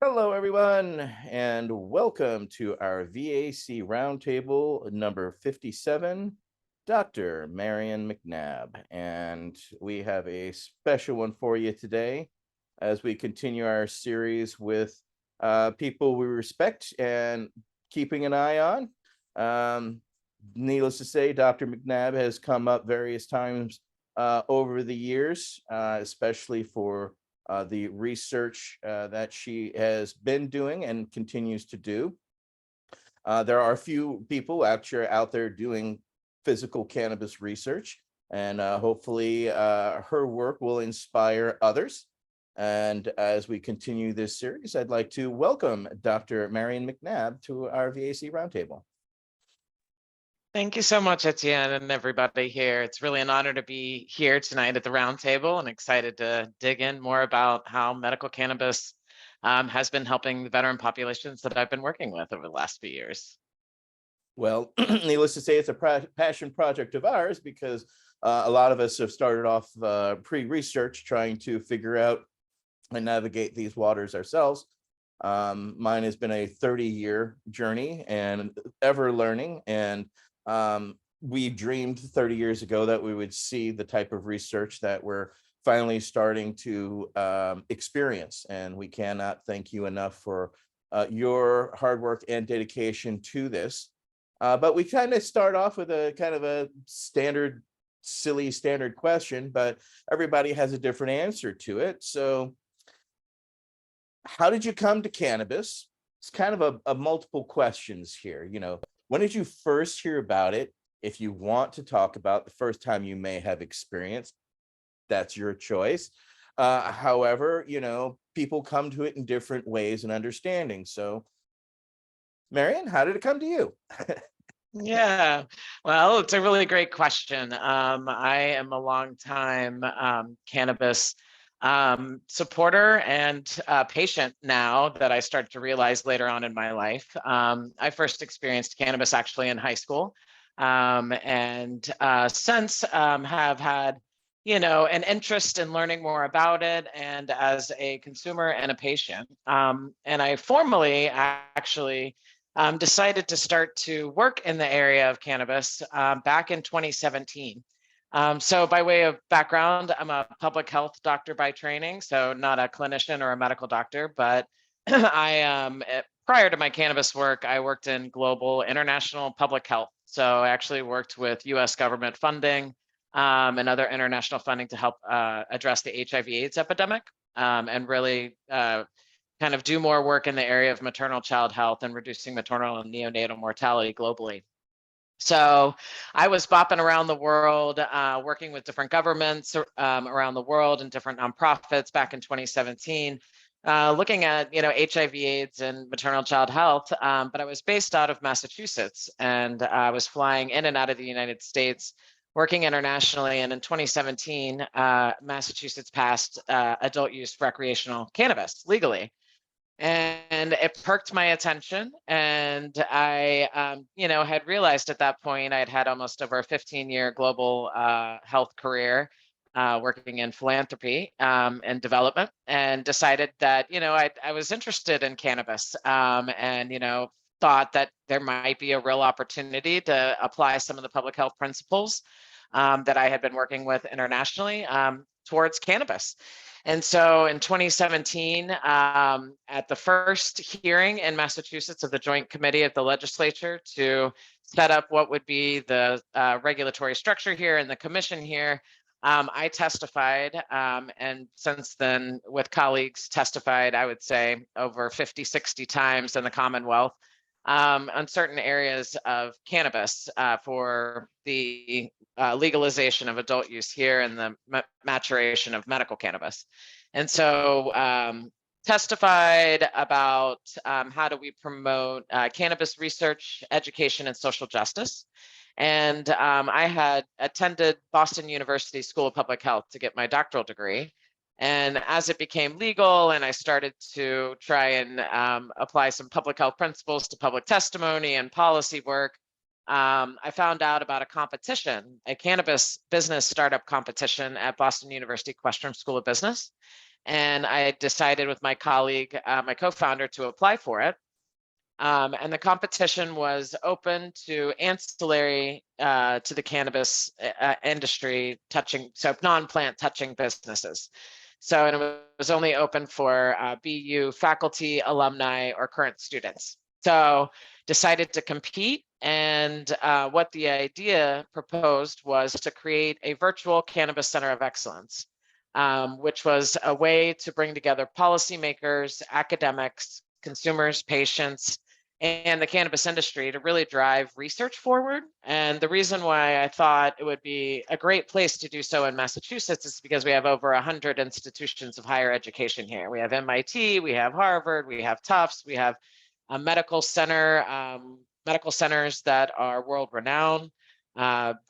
Hello, everyone, and welcome to our V.A.C. Roundtable number 57, Dr. Marion McNabb. And we have a special one for you today as we continue our series with people we respect and keeping an eye on. Um, Needless to say, Dr. McNabb has come up various times over the years, especially for the research that she has been doing and continues to do. There are a few people out there doing physical cannabis research, and hopefully her work will inspire others. And as we continue this series, I'd like to welcome Dr. Marion McNabb to our V.A.C. Roundtable. Thank you so much, Etienne, and everybody here. It's really an honor to be here tonight at the roundtable and excited to dig in more about how medical cannabis has been helping the veteran populations that I've been working with over the last few years. Well, needless to say, it's a passion project of ours because a lot of us have started off pre-research trying to figure out and navigate these waters ourselves. Mine has been a 30-year journey and ever learning. And we dreamed 30 years ago that we would see the type of research that we're finally starting to experience. And we cannot thank you enough for your hard work and dedication to this. But we kind of start off with a kind of a silly standard question, but everybody has a different answer to it. So how did you come to cannabis? It's kind of a multiple questions here. When did you first hear about it? If you want to talk about the first time you may have experienced, that's your choice. However, people come to it in different ways and understanding. So, Marion, how did it come to you? Yeah, well, it's a really great question. I am a longtime cannabis supporter and patient now that I started to realize later on in my life. I first experienced cannabis actually in high school, and since have had an interest in learning more about it and as a consumer and a patient. And I formally actually decided to start to work in the area of cannabis back in 2017. So by way of background, I'm a public health doctor by training, so not a clinician or a medical doctor, but prior to my cannabis work, I worked in global international public health. So I actually worked with US government funding and other international funding to help address the HIV/AIDS epidemic and really kind of do more work in the area of maternal child health and reducing maternal and neonatal mortality globally. So I was bopping around the world, working with different governments around the world and different nonprofits back in 2017, looking at HIV/AIDS and maternal child health. But I was based out of Massachusetts, and I was flying in and out of the United States, working internationally. And in 2017, Massachusetts passed adult use recreational cannabis legally. And it perked my attention. And I, had realized at that point, I'd had almost over a 15-year global health career working in philanthropy and development, and decided that, I was interested in cannabis and, thought that there might be a real opportunity to apply some of the public health principles that I had been working with internationally towards cannabis. And so in 2017, at the first hearing in Massachusetts of the Joint Committee of the legislature to set up what would be the regulatory structure here and the commission here, I testified, and since then with colleagues testified, I would say over 50, 60 times in the Commonwealth on certain areas of cannabis for the legalization of adult use here and the maturation of medical cannabis. And so testified about how do we promote cannabis research, education, and social justice. And I had attended Boston University School of Public Health to get my doctoral degree. And as it became legal and I started to try and apply some public health principles to public testimony and policy work, I found out about a competition, a cannabis business startup competition at Boston University Questrom School of Business. And I decided with my colleague, my co-founder, to apply for it. And the competition was open to ancillary to the cannabis industry so non-plant touching businesses. So, and it was only open for BU faculty, alumni, or current students. So decided to compete. And what the idea proposed was to create a virtual cannabis center of excellence, which was a way to bring together policymakers, academics, consumers, patients, and the cannabis industry to really drive research forward. And the reason why I thought it would be a great place to do so in Massachusetts is because we have over 100 institutions of higher education here. We have MIT, we have Harvard, we have Tufts, we have a medical centers that are world renowned,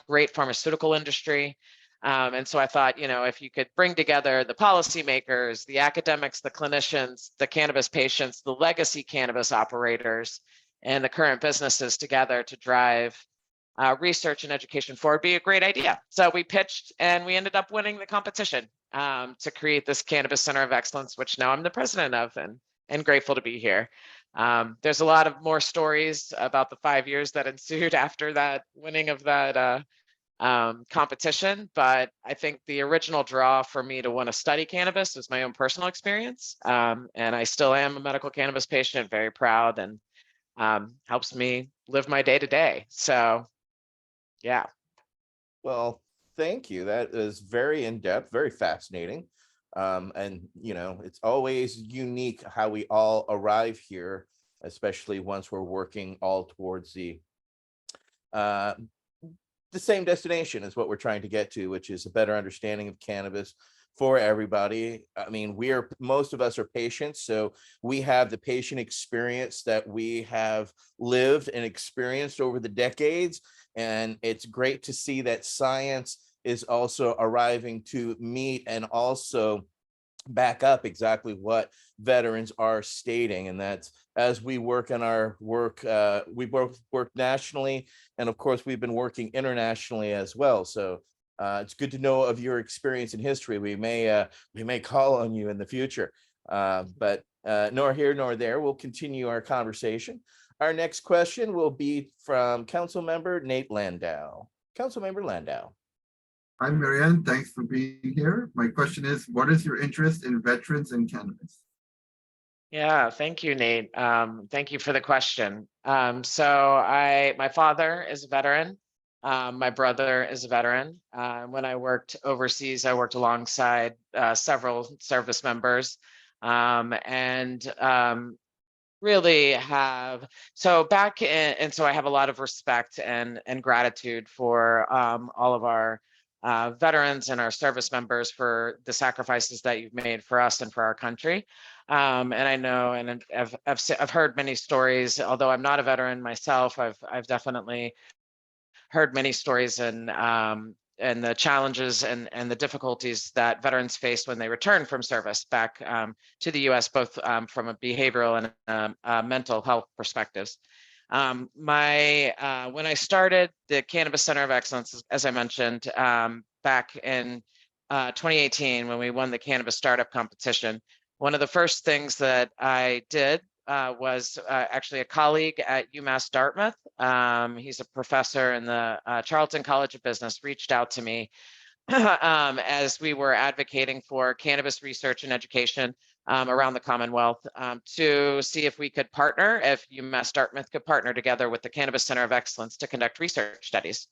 great pharmaceutical industry. And so I thought, if you could bring together the policymakers, the academics, the clinicians, the cannabis patients, the legacy cannabis operators, and the current businesses together to drive research and education forward, would be a great idea. So we pitched and we ended up winning the competition to create this Cannabis Center of Excellence, which now I'm the president of, and grateful to be here. There's a lot of more stories about the 5 years that ensued after that winning of that competition, but I think the original draw for me to want to study cannabis was my own personal experience. And I still am a medical cannabis patient, very proud, and helps me live my day to day. So, yeah. Well, thank you. That is very in-depth, very fascinating. And it's always unique how we all arrive here, especially once we're working all towards the same destination is what we're trying to get to, which is a better understanding of cannabis for everybody. I mean, most of us are patients, so we have the patient experience that we have lived and experienced over the decades. And it's great to see that science is also arriving to meet and also back up exactly what veterans are stating. And that's as we work in our work, we both work nationally, and of course we've been working internationally as well. So it's good to know of your experience in history. We may call on you in the future, but nor here nor there. We'll continue our conversation. Our next question will be from Council Member Nate Landau. Council Member Landau. Hi, Marianne. Thanks for being here. My question is, what is your interest in veterans and cannabis? Yeah, thank you, Nate. Thank you for the question. My father is a veteran. My brother is a veteran. When I worked overseas, I worked alongside several service members, really have so back in, and so I have a lot of respect and gratitude for all of our veterans and our service members for the sacrifices that you've made for us and for our country. And I know, and I've heard many stories. Although I'm not a veteran myself, I've definitely heard many stories and the challenges and the difficulties that veterans face when they return from service back to the U.S., both from a behavioral and mental health perspectives. When I started the Cannabis Center of Excellence, as I mentioned, back in 2018, when we won the cannabis startup competition, one of the first things that I did was actually a colleague at UMass Dartmouth. He's a professor in the Charlton College of Business, reached out to me as we were advocating for cannabis research and education around the Commonwealth to see if we could partner, if UMass Dartmouth could partner together with the Cannabis Center of Excellence to conduct research studies.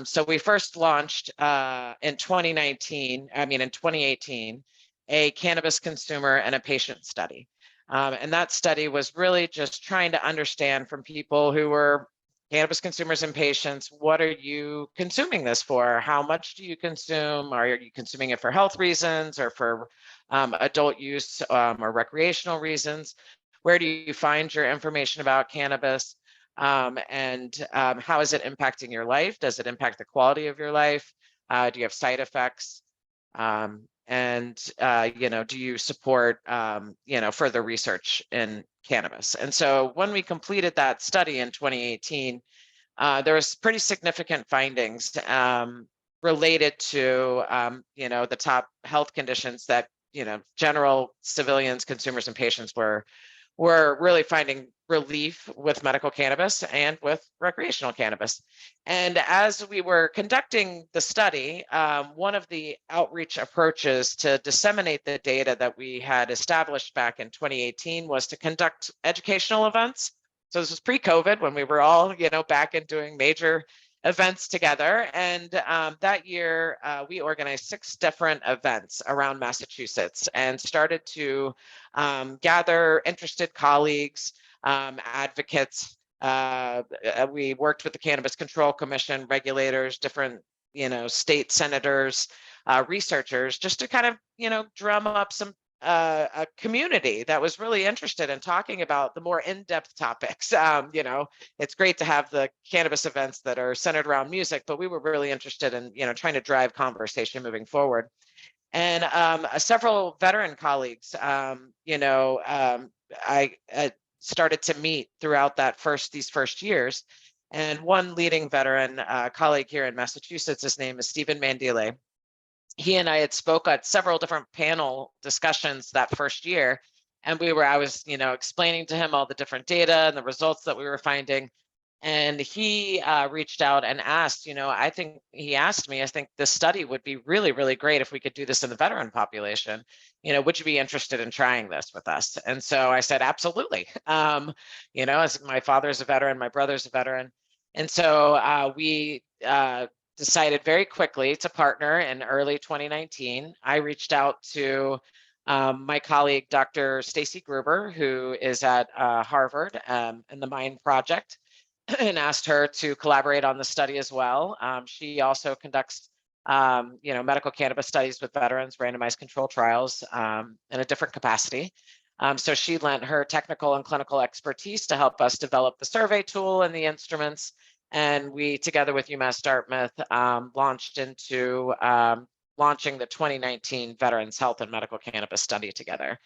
So we first launched in 2018, a cannabis consumer and a patient study. And that study was really just trying to understand from people who were cannabis consumers and patients, what are you consuming this for? How much do you consume? Are you consuming it for health reasons or for adult use or recreational reasons? Where do you find your information about cannabis? And how is it impacting your life? Does it impact the quality of your life? Do you have side effects? Do you support further research in cannabis? And so when we completed that study in 2018, there was pretty significant findings related to the top health conditions that general civilians, consumers, and patients were really finding relief with medical cannabis and with recreational cannabis. And as we were conducting the study, one of the outreach approaches to disseminate the data that we had established back in 2018 was to conduct educational events. So this was pre-COVID, when we were all, back and doing major events together. And that year, we organized 6 different events around Massachusetts and started to gather interested colleagues, advocates. We worked with the Cannabis Control Commission, regulators, different, state senators, researchers, just to kind of, drum up some a community that was really interested in talking about the more in-depth topics. It's great to have the cannabis events that are centered around music, but we were really interested in, trying to drive conversation moving forward. And several veteran colleagues, I started to meet throughout these first years. And one leading veteran colleague here in Massachusetts, his name is Stephen Mandile. He and I had spoke at several different panel discussions that first year. And I was, explaining to him all the different data and the results that we were finding. And he reached out and asked, I think this study would be really, really great if we could do this in the veteran population. Would you be interested in trying this with us? And so I said, absolutely. As my father's a veteran, my brother's a veteran. And so we decided very quickly to partner in early 2019. I reached out to my colleague, Dr. Stacy Gruber, who is at Harvard in the MIND project, and asked her to collaborate on the study as well. She also conducts, medical cannabis studies with veterans, randomized control trials in a different capacity. So she lent her technical and clinical expertise to help us develop the survey tool and the instruments. And we, together with UMass Dartmouth, launched into launching the 2019 Veterans Health and Medical Cannabis Study together.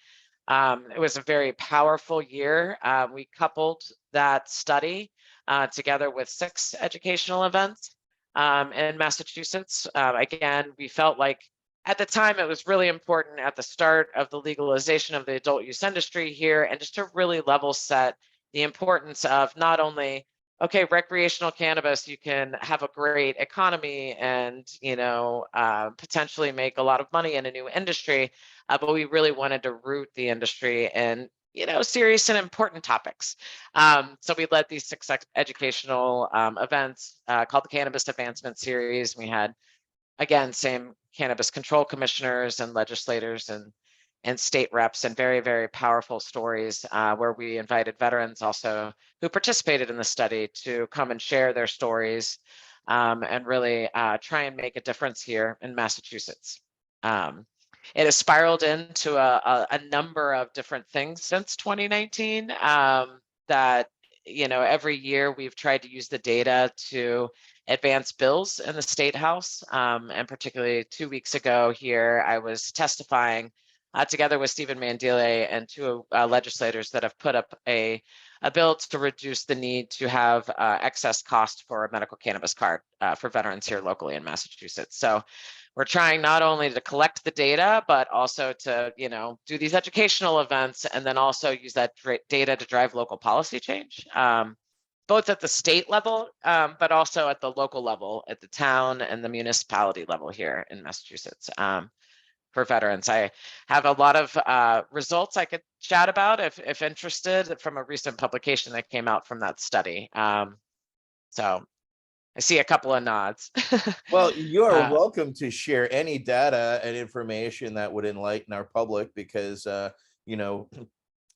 It was a very powerful year. We coupled that study together with 6 educational events in Massachusetts. Again, we felt like at the time it was really important at the start of the legalization of the adult use industry here, and just to really level set the importance of not only, okay, recreational cannabis, you can have a great economy and, potentially make a lot of money in a new industry, but we really wanted to root the industry in, serious and important topics. So we led these 6 educational events called the Cannabis Advancement Series. We had, again, same cannabis control commissioners and legislators and state reps, and very, very powerful stories where we invited veterans also who participated in the study to come and share their stories and really try and make a difference here in Massachusetts. It has spiraled into a number of different things since 2019 that, every year we've tried to use the data to advance bills in the State House. And particularly 2 weeks ago here, I was testifying together with Stephen Mandile and 2 legislators that have put up a bill to reduce the need to have excess cost for a medical cannabis card for veterans here locally in Massachusetts. So we're trying not only to collect the data, but also to, do these educational events, and then also use that data to drive local policy change, both at the state level, but also at the local level, at the town and the municipality level here in Massachusetts. For veterans, I have a lot of results I could chat about if interested, from a recent publication that came out from that study. So I see a couple of nods. Well, you are welcome to share any data and information that would enlighten our public, because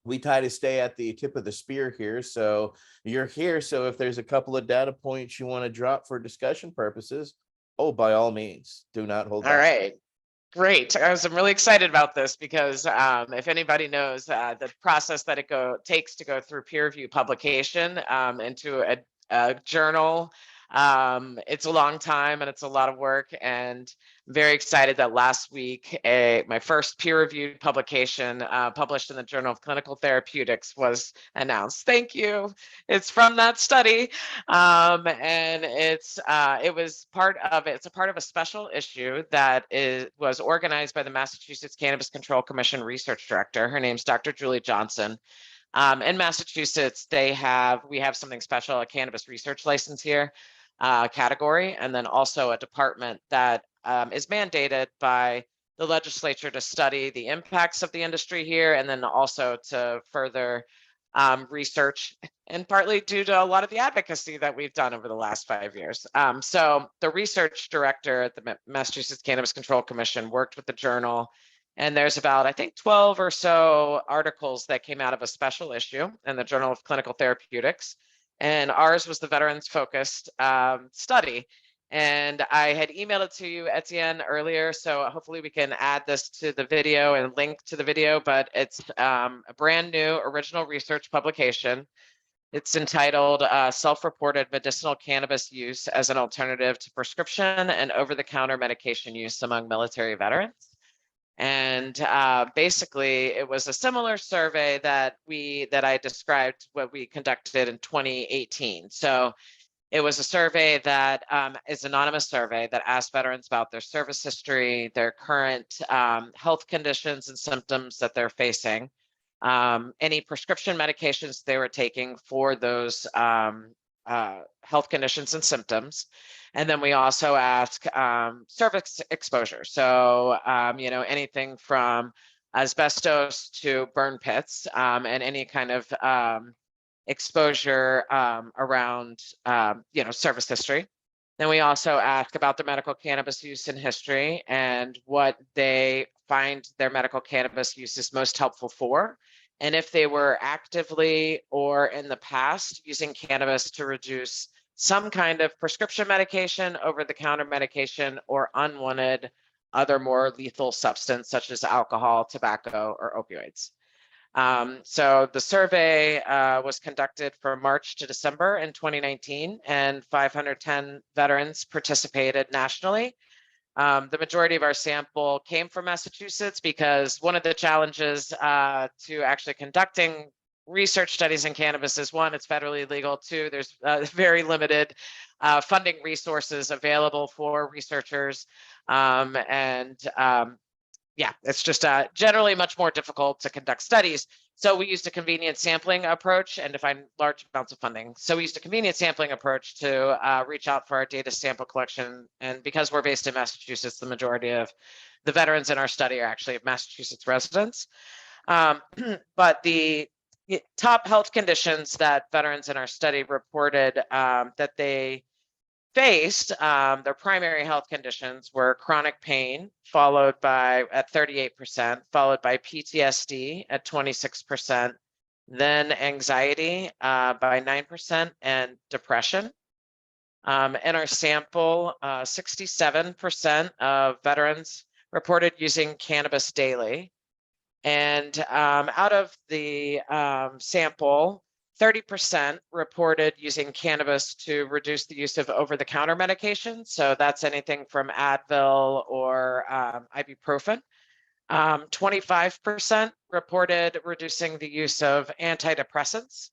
we try to stay at the tip of the spear here. So you're here. So if there's a couple of data points you want to drop for discussion purposes, by all means, do not hold back. All right. Great. I'm really excited about this because if anybody knows the process that it takes to go through peer review publication into a journal It's a long time and it's a lot of work, and I'm very excited that last week my first peer-reviewed publication published in the Journal of Clinical Therapeutics was announced. Thank you. It's from that study, and it's a part of a special issue that was organized by the Massachusetts Cannabis Control Commission research director. Her name's Dr. Julie Johnson. In Massachusetts, we have something special, a cannabis research license here category, and then also a department that is mandated by the legislature to study the impacts of the industry here, and then also to further research, and partly due to a lot of the advocacy that we've done over the last 5 years. So the research director at the Massachusetts Cannabis Control Commission worked with the journal, and there's about, I think, 12 or so articles that came out of a special issue in the Journal of Clinical Therapeutics. And ours was the veterans focused study. And I had emailed it to you, Etienne, earlier, so hopefully we can add this to the video and link to the video, but it's a brand new original research publication. It's entitled Self-Reported Medicinal Cannabis Use as an Alternative to Prescription and Over-the-Counter Medication Use Among Military Veterans. And basically, it was a similar survey that I described what we conducted in 2018. So it was a survey that is an anonymous survey that asked veterans about their service history, their current health conditions and symptoms that they're facing, any prescription medications they were taking for those health conditions and symptoms. And then we also ask service exposure. So, anything from asbestos to burn pits and any kind of exposure around, service history. Then we also ask about their medical cannabis use in history and what they find their medical cannabis use is most helpful for. And if they were actively or in the past using cannabis to reduce some kind of prescription medication, over-the-counter medication, or unwanted other more lethal substance such as alcohol, tobacco, or opioids. So the survey was conducted from March to December in 2019, and 510 veterans participated nationally. The majority of our sample came from Massachusetts because one of the challenges to actually conducting research studies in cannabis is, one, it's federally legal. Two, there's very limited funding resources available for researchers. Yeah, it's just generally much more difficult to conduct studies. So we used a convenient sampling approach and to find large amounts of funding. So we used a convenient sampling approach to reach out for our data sample collection. And because we're based in Massachusetts, the majority of the veterans in our study are actually Massachusetts residents. But the top health conditions that veterans in our study reported that they faced, their primary health conditions were chronic pain, followed by at 38%, followed by PTSD at 26%, then anxiety by 9%, and depression. In our sample, 67% of veterans reported using cannabis daily. And out of the sample, 30% reported using cannabis to reduce the use of over-the-counter medications. So that's anything from Advil or ibuprofen. 25% reported reducing the use of antidepressants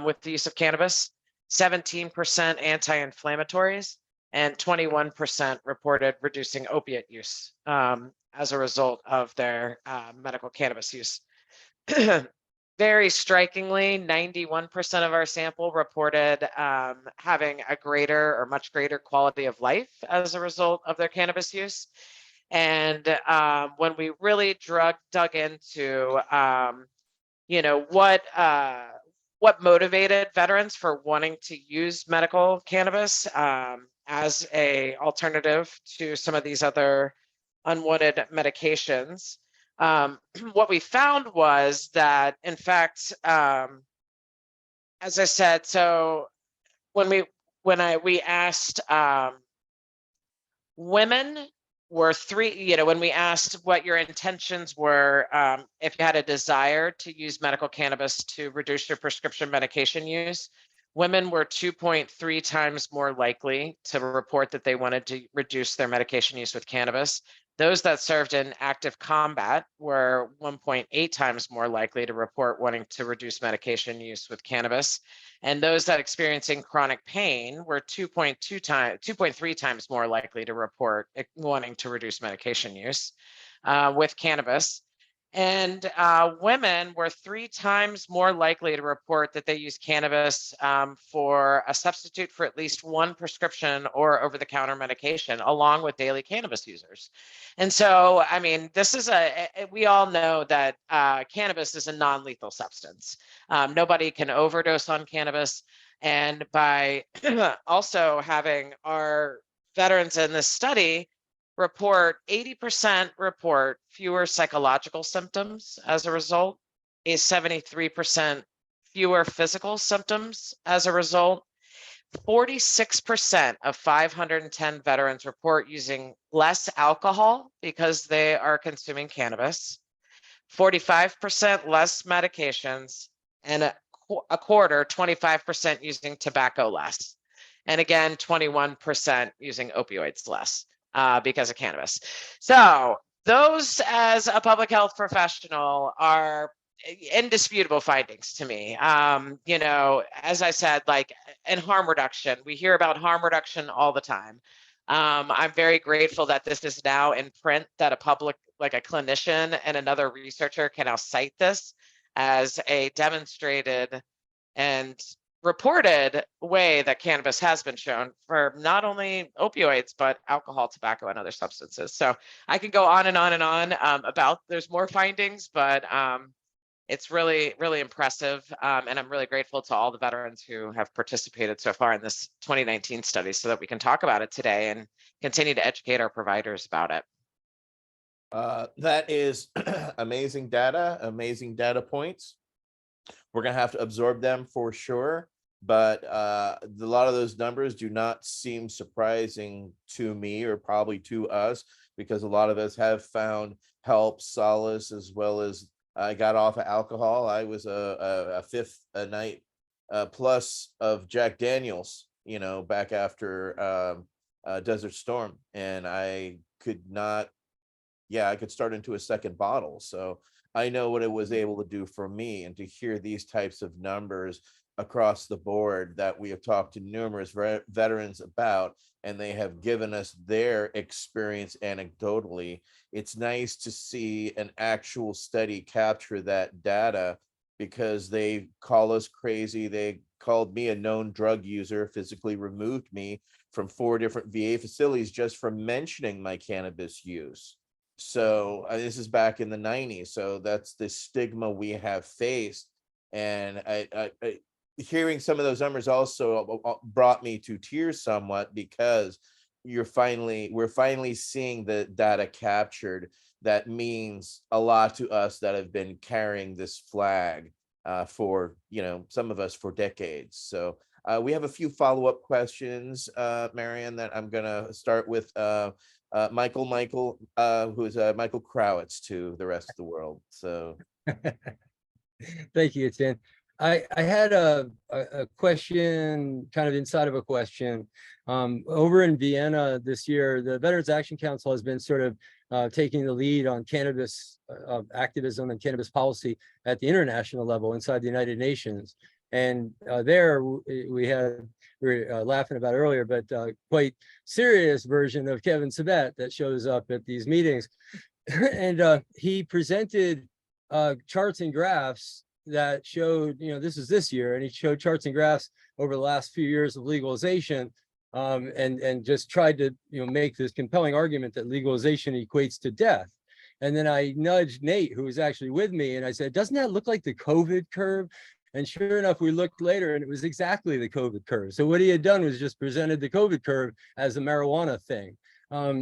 with the use of cannabis, 17% anti-inflammatories, and 21% reported reducing opiate use as a result of their medical cannabis use. Very strikingly, 91% of our sample reported having a greater or much greater quality of life as a result of their cannabis use. And when we really dug into, what motivated veterans for wanting to use medical cannabis as a alternative to some of these other unwanted medications, what we found was that, in fact, as I said, so when we asked women were when we asked what your intentions were, if you had a desire to use medical cannabis to reduce your prescription medication use, Women were 2.3 times more likely to report that they wanted to reduce their medication use with cannabis. Those that served in active combat were 1.8 times more likely to report wanting to reduce medication use with cannabis. And those that experiencing chronic pain were 2.3 times more likely to report wanting to reduce medication use with cannabis. And women were 3 times more likely to report that they use cannabis for a substitute for at least one prescription or over-the-counter medication, along with daily cannabis users. And so, I mean, this is we all know that cannabis is a non-lethal substance. Nobody can overdose on cannabis. And by also having our veterans in this study report 80% report fewer psychological symptoms as a result, a 73% fewer physical symptoms as a result. 46% of 510 veterans report using less alcohol because they are consuming cannabis, 45% less medications, and a quarter, 25% using tobacco less. And again, 21% using opioids less. Because of cannabis. So those, as a public health professional, are indisputable findings to me. You know, as I said, like in harm reduction, we hear about harm reduction all the time. I'm very grateful that this is now in print, that a public, like a clinician and another researcher can now cite this as a demonstrated and reported way that cannabis has been shown for not only opioids, but alcohol, tobacco, and other substances. So I can go on and on and on about, there's more findings, but it's really, really impressive. And I'm really grateful to all the veterans who have participated so far in this 2019 study so that we can talk about it today and continue to educate our providers about it. That is amazing data points. We're going to have to absorb them for sure, but a lot of those numbers do not seem surprising to me, or probably to us, because a lot of us have found help, solace, as well as I got off of alcohol. I was a fifth a night plus of Jack Daniels, you know, back after Desert Storm, and I could not, I could start into a second bottle. So I know what it was able to do for me, and to hear these types of numbers across the board that we have talked to numerous veterans about, and they have given us their experience anecdotally. It's nice to see an actual study capture that data, because they call us crazy. They called me a known drug user, physically removed me from 4 different VA facilities just for mentioning my cannabis use. So this is back in the 90s. So that's the stigma we have faced. And I hearing some of those numbers also brought me to tears somewhat, because we're finally seeing the data captured. That means a lot to us that have been carrying this flag for, you know, some of us for decades. So we have a few follow-up questions, Marion, that I'm gonna start with. Michael, who is Michael Crowitz to the rest of the world. So thank you, Tim. I had a question, kind of inside of a question. Over in Vienna this year, the Veterans Action Council has been sort of taking the lead on cannabis activism and cannabis policy at the international level inside the United Nations. And there we were laughing about earlier, but quite serious version of Kevin Sabet that shows up at these meetings. And he presented charts and graphs that showed, you know, this is this year, and he showed charts and graphs over the last few years of legalization, and just tried to, you know, make this compelling argument that legalization equates to death. And then I nudged Nate, who was actually with me, and I said, doesn't that look like the COVID curve? And sure enough, we looked later and it was exactly the COVID curve. So what he had done was just presented the COVID curve as a marijuana thing.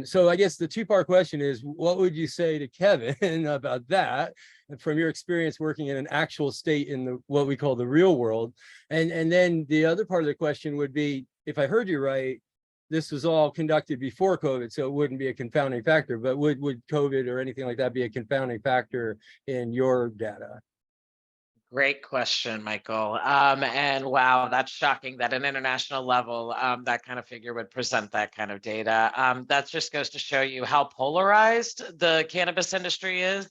So I guess the 2-part question is, what would you say to Kevin about that, from your experience working in an actual state in the what we call the real world? And then the other part of the question would be, if I heard you right, this was all conducted before COVID, so it wouldn't be a confounding factor, but would COVID or anything like that be a confounding factor in your data? Great question, Michael. And wow, that's shocking that an international level, that kind of figure would present that kind of data. That just goes to show you how polarized the cannabis industry is,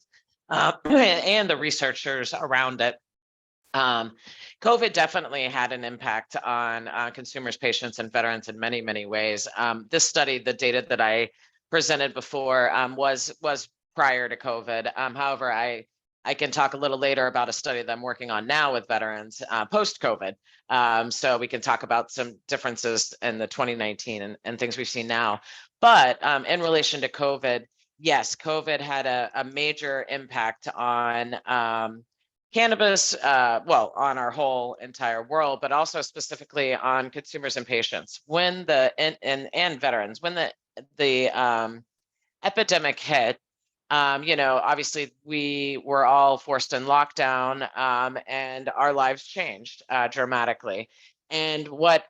and the researchers around it. COVID definitely had an impact on consumers, patients, and veterans in many, many ways. This study, the data that I presented before, was prior to COVID. However, I can talk a little later about a study that I'm working on now with veterans post-COVID. So we can talk about some differences in the 2019 and things we've seen now. But in relation to COVID, yes, COVID had a major impact on cannabis, well, on our whole entire world, but also specifically on consumers and patients. When the and veterans, when the epidemic hit, obviously we were all forced in lockdown, and our lives changed dramatically. And what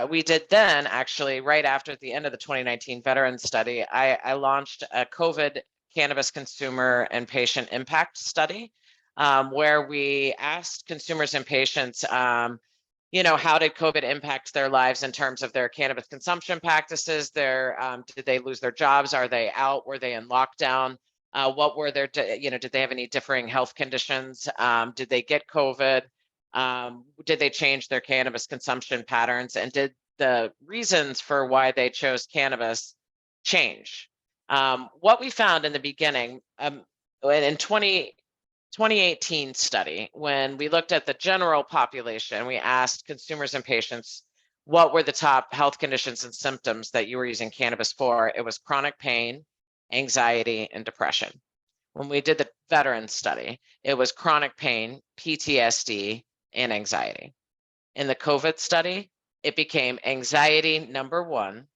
we did then, actually, right after the end of the 2019 veteran study, I launched a COVID cannabis consumer and patient impact study, where we asked consumers and patients, how did COVID impact their lives in terms of their cannabis consumption practices? Did they lose their jobs? Are they out? Were they in lockdown? What were their, did they have any differing health conditions? Did they get COVID? Did they change their cannabis consumption patterns? And did the reasons for why they chose cannabis change? What we found in the beginning, in 2018 study, when we looked at the general population, we asked consumers and patients, what were the top health conditions and symptoms that you were using cannabis for? It was chronic pain, anxiety, and depression. When we did the veteran study, it was chronic pain, PTSD, and anxiety. In the COVID study, it became anxiety number 1,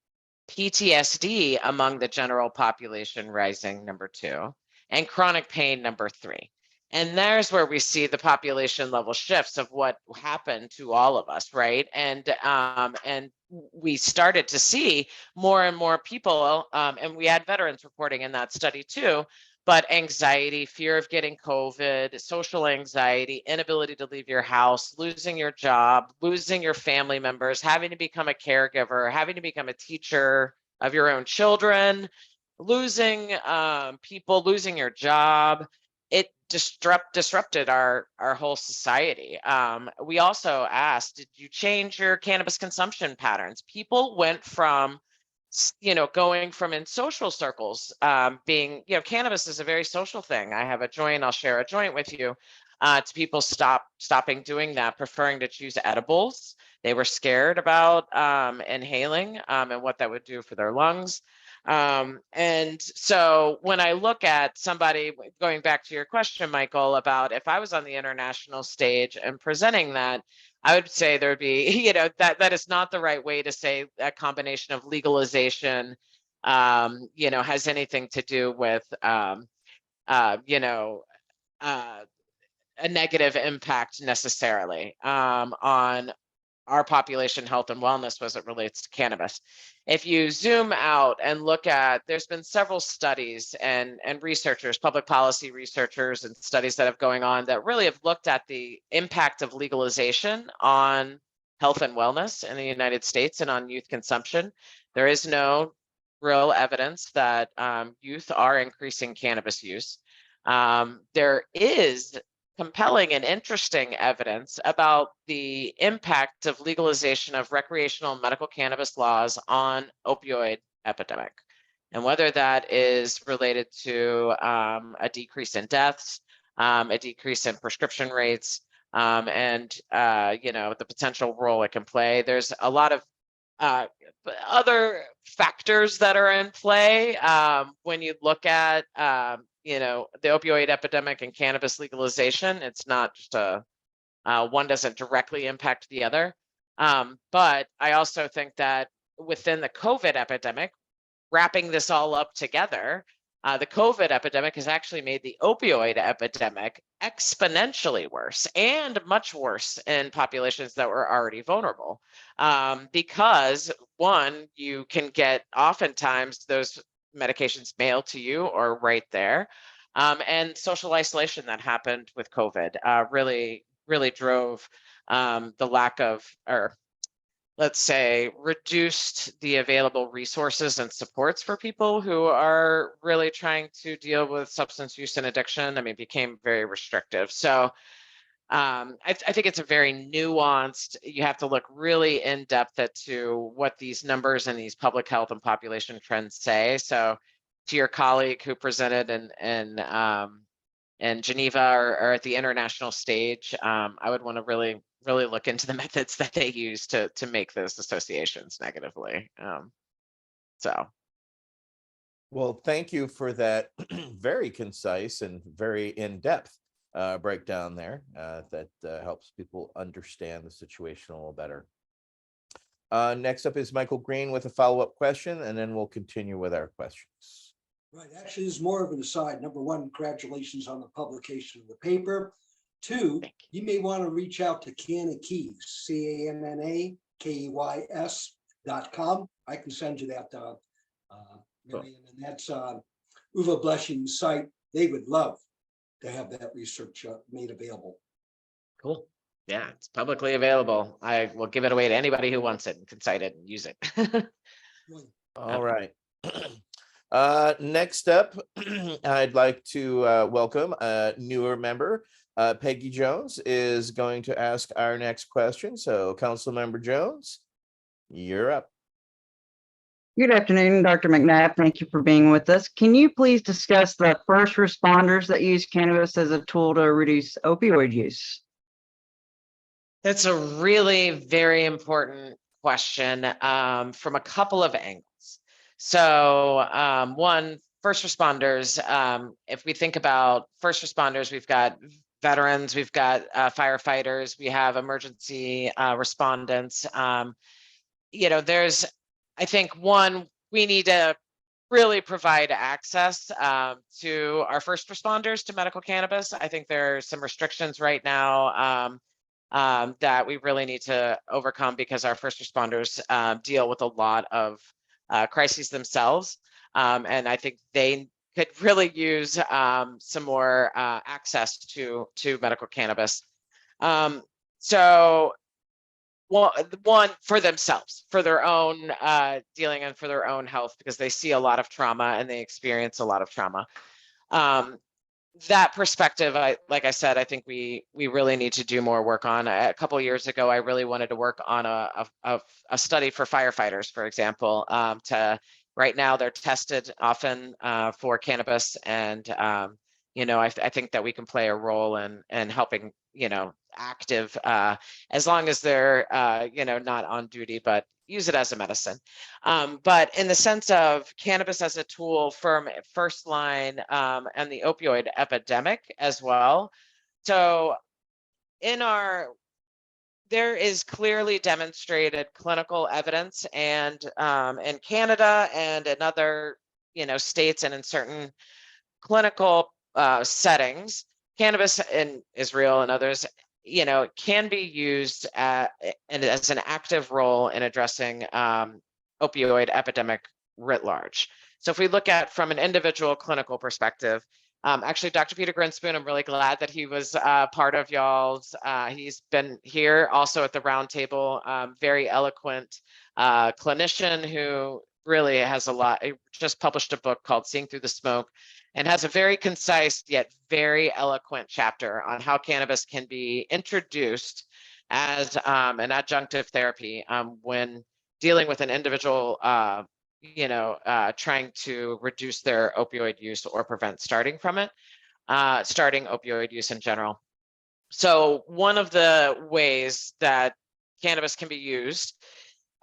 PTSD among the general population rising number 2, and chronic pain number 3. And there's where we see the population level shifts of what happened to all of us, right? And we started to see more and more people, and we had veterans reporting in that study too, but anxiety, fear of getting COVID, social anxiety, inability to leave your house, losing your job, losing your family members, having to become a caregiver, having to become a teacher of your own children, losing people, losing your job. It disrupted our whole society. We also asked, did you change your cannabis consumption patterns? People went from, going from in social circles, being, cannabis is a very social thing. I have a joint, I'll share a joint with you, to people stopping doing that, preferring to choose edibles. They were scared about inhaling and what that would do for their lungs. And so when I look at somebody, going back to your question, Michael, about if I was on the international stage and presenting that, I would say there'd be, that is not the right way to say a combination of legalization, has anything to do with, a negative impact necessarily on our population health and wellness as it relates to cannabis. If you zoom out and look at, there's been several studies and researchers, public policy researchers and studies that have going on that really have looked at the impact of legalization on health and wellness in the United States and on youth consumption. There is no real evidence that youth are increasing cannabis use. There is compelling and interesting evidence about the impact of legalization of recreational medical cannabis laws on opioid epidemic, and whether that is related to a decrease in deaths, a decrease in prescription rates, and the potential role it can play. There's a lot of other factors that are in play when you look at the opioid epidemic and cannabis legalization. It's not just one doesn't directly impact the other. But I also think that within the COVID epidemic, wrapping this all up together, the COVID epidemic has actually made the opioid epidemic exponentially worse, and much worse in populations that were already vulnerable. Because one, you can get oftentimes those medications mailed to you or right there. And social isolation that happened with COVID really drove the lack of, or let's say, reduced the available resources and supports for people who are really trying to deal with substance use and addiction. I mean, became very restrictive. So I think it's a very nuanced, you have to look really in depth to what these numbers and these public health and population trends say. So to your colleague who presented in Geneva or at the international stage, I would want to really look into the methods that they use to make those associations negatively. So. Well, thank you for that very concise and very in-depth breakdown there that helps people understand the situation a little better. Next up is Michael Green with a follow-up question, and then we'll continue with our questions. Right, actually, this is more of an aside. Number one, congratulations on the publication of the paper. Two, you may want to reach out to Canna Keys, CANNAKEYS.com. I can send you that, Marion, and that's Uwe Blessing's site. They would love to have that research made available. Cool. Yeah, it's publicly available. I will give it away to anybody who wants it and can cite it and use it. All right. Next up, I'd like to welcome a newer member. Peggy Jones is going to ask our next question. So, Councilmember Jones, you're up. Good afternoon, Dr. McNabb. Thank you for being with us. Can you please discuss the first responders that use cannabis as a tool to reduce opioid use? That's a really very important question from a couple of angles. So one, first responders, if we think about first responders, we've got veterans, we've got firefighters, we have emergency respondents. There's, I think, one, we need to really provide access to our first responders to medical cannabis. I think there are some restrictions right now that we really need to overcome because our first responders deal with a lot of crises themselves. And I think they could really use some more access to medical cannabis. So one for themselves, for their own dealing and for their own health, because they see a lot of trauma and they experience a lot of trauma. That perspective, like I said, I think we really need to do more work on. A couple of years ago, I really wanted to work on a study for firefighters, for example. Right now, they're tested often for cannabis, and I think that we can play a role in helping, active, as long as they're not on duty, but use it as a medicine. But in the sense of cannabis as a tool from first line and the opioid epidemic as well. So there is clearly demonstrated clinical evidence, and in Canada and in other states and in certain clinical settings, cannabis in Israel and others, can be used and as an active role in addressing opioid epidemic writ large. So if we look at from an individual clinical perspective, actually, Dr. Peter Grinspoon, I'm really glad that he was part of y'all's. He's been here also at the Roundtable, very eloquent clinician who really has a lot. He just published a book called Seeing Through the Smoke, and has a very concise yet very eloquent chapter on how cannabis can be introduced as an adjunctive therapy when dealing with an individual, trying to reduce their opioid use or prevent starting from it, starting opioid use in general. So one of the ways that cannabis can be used,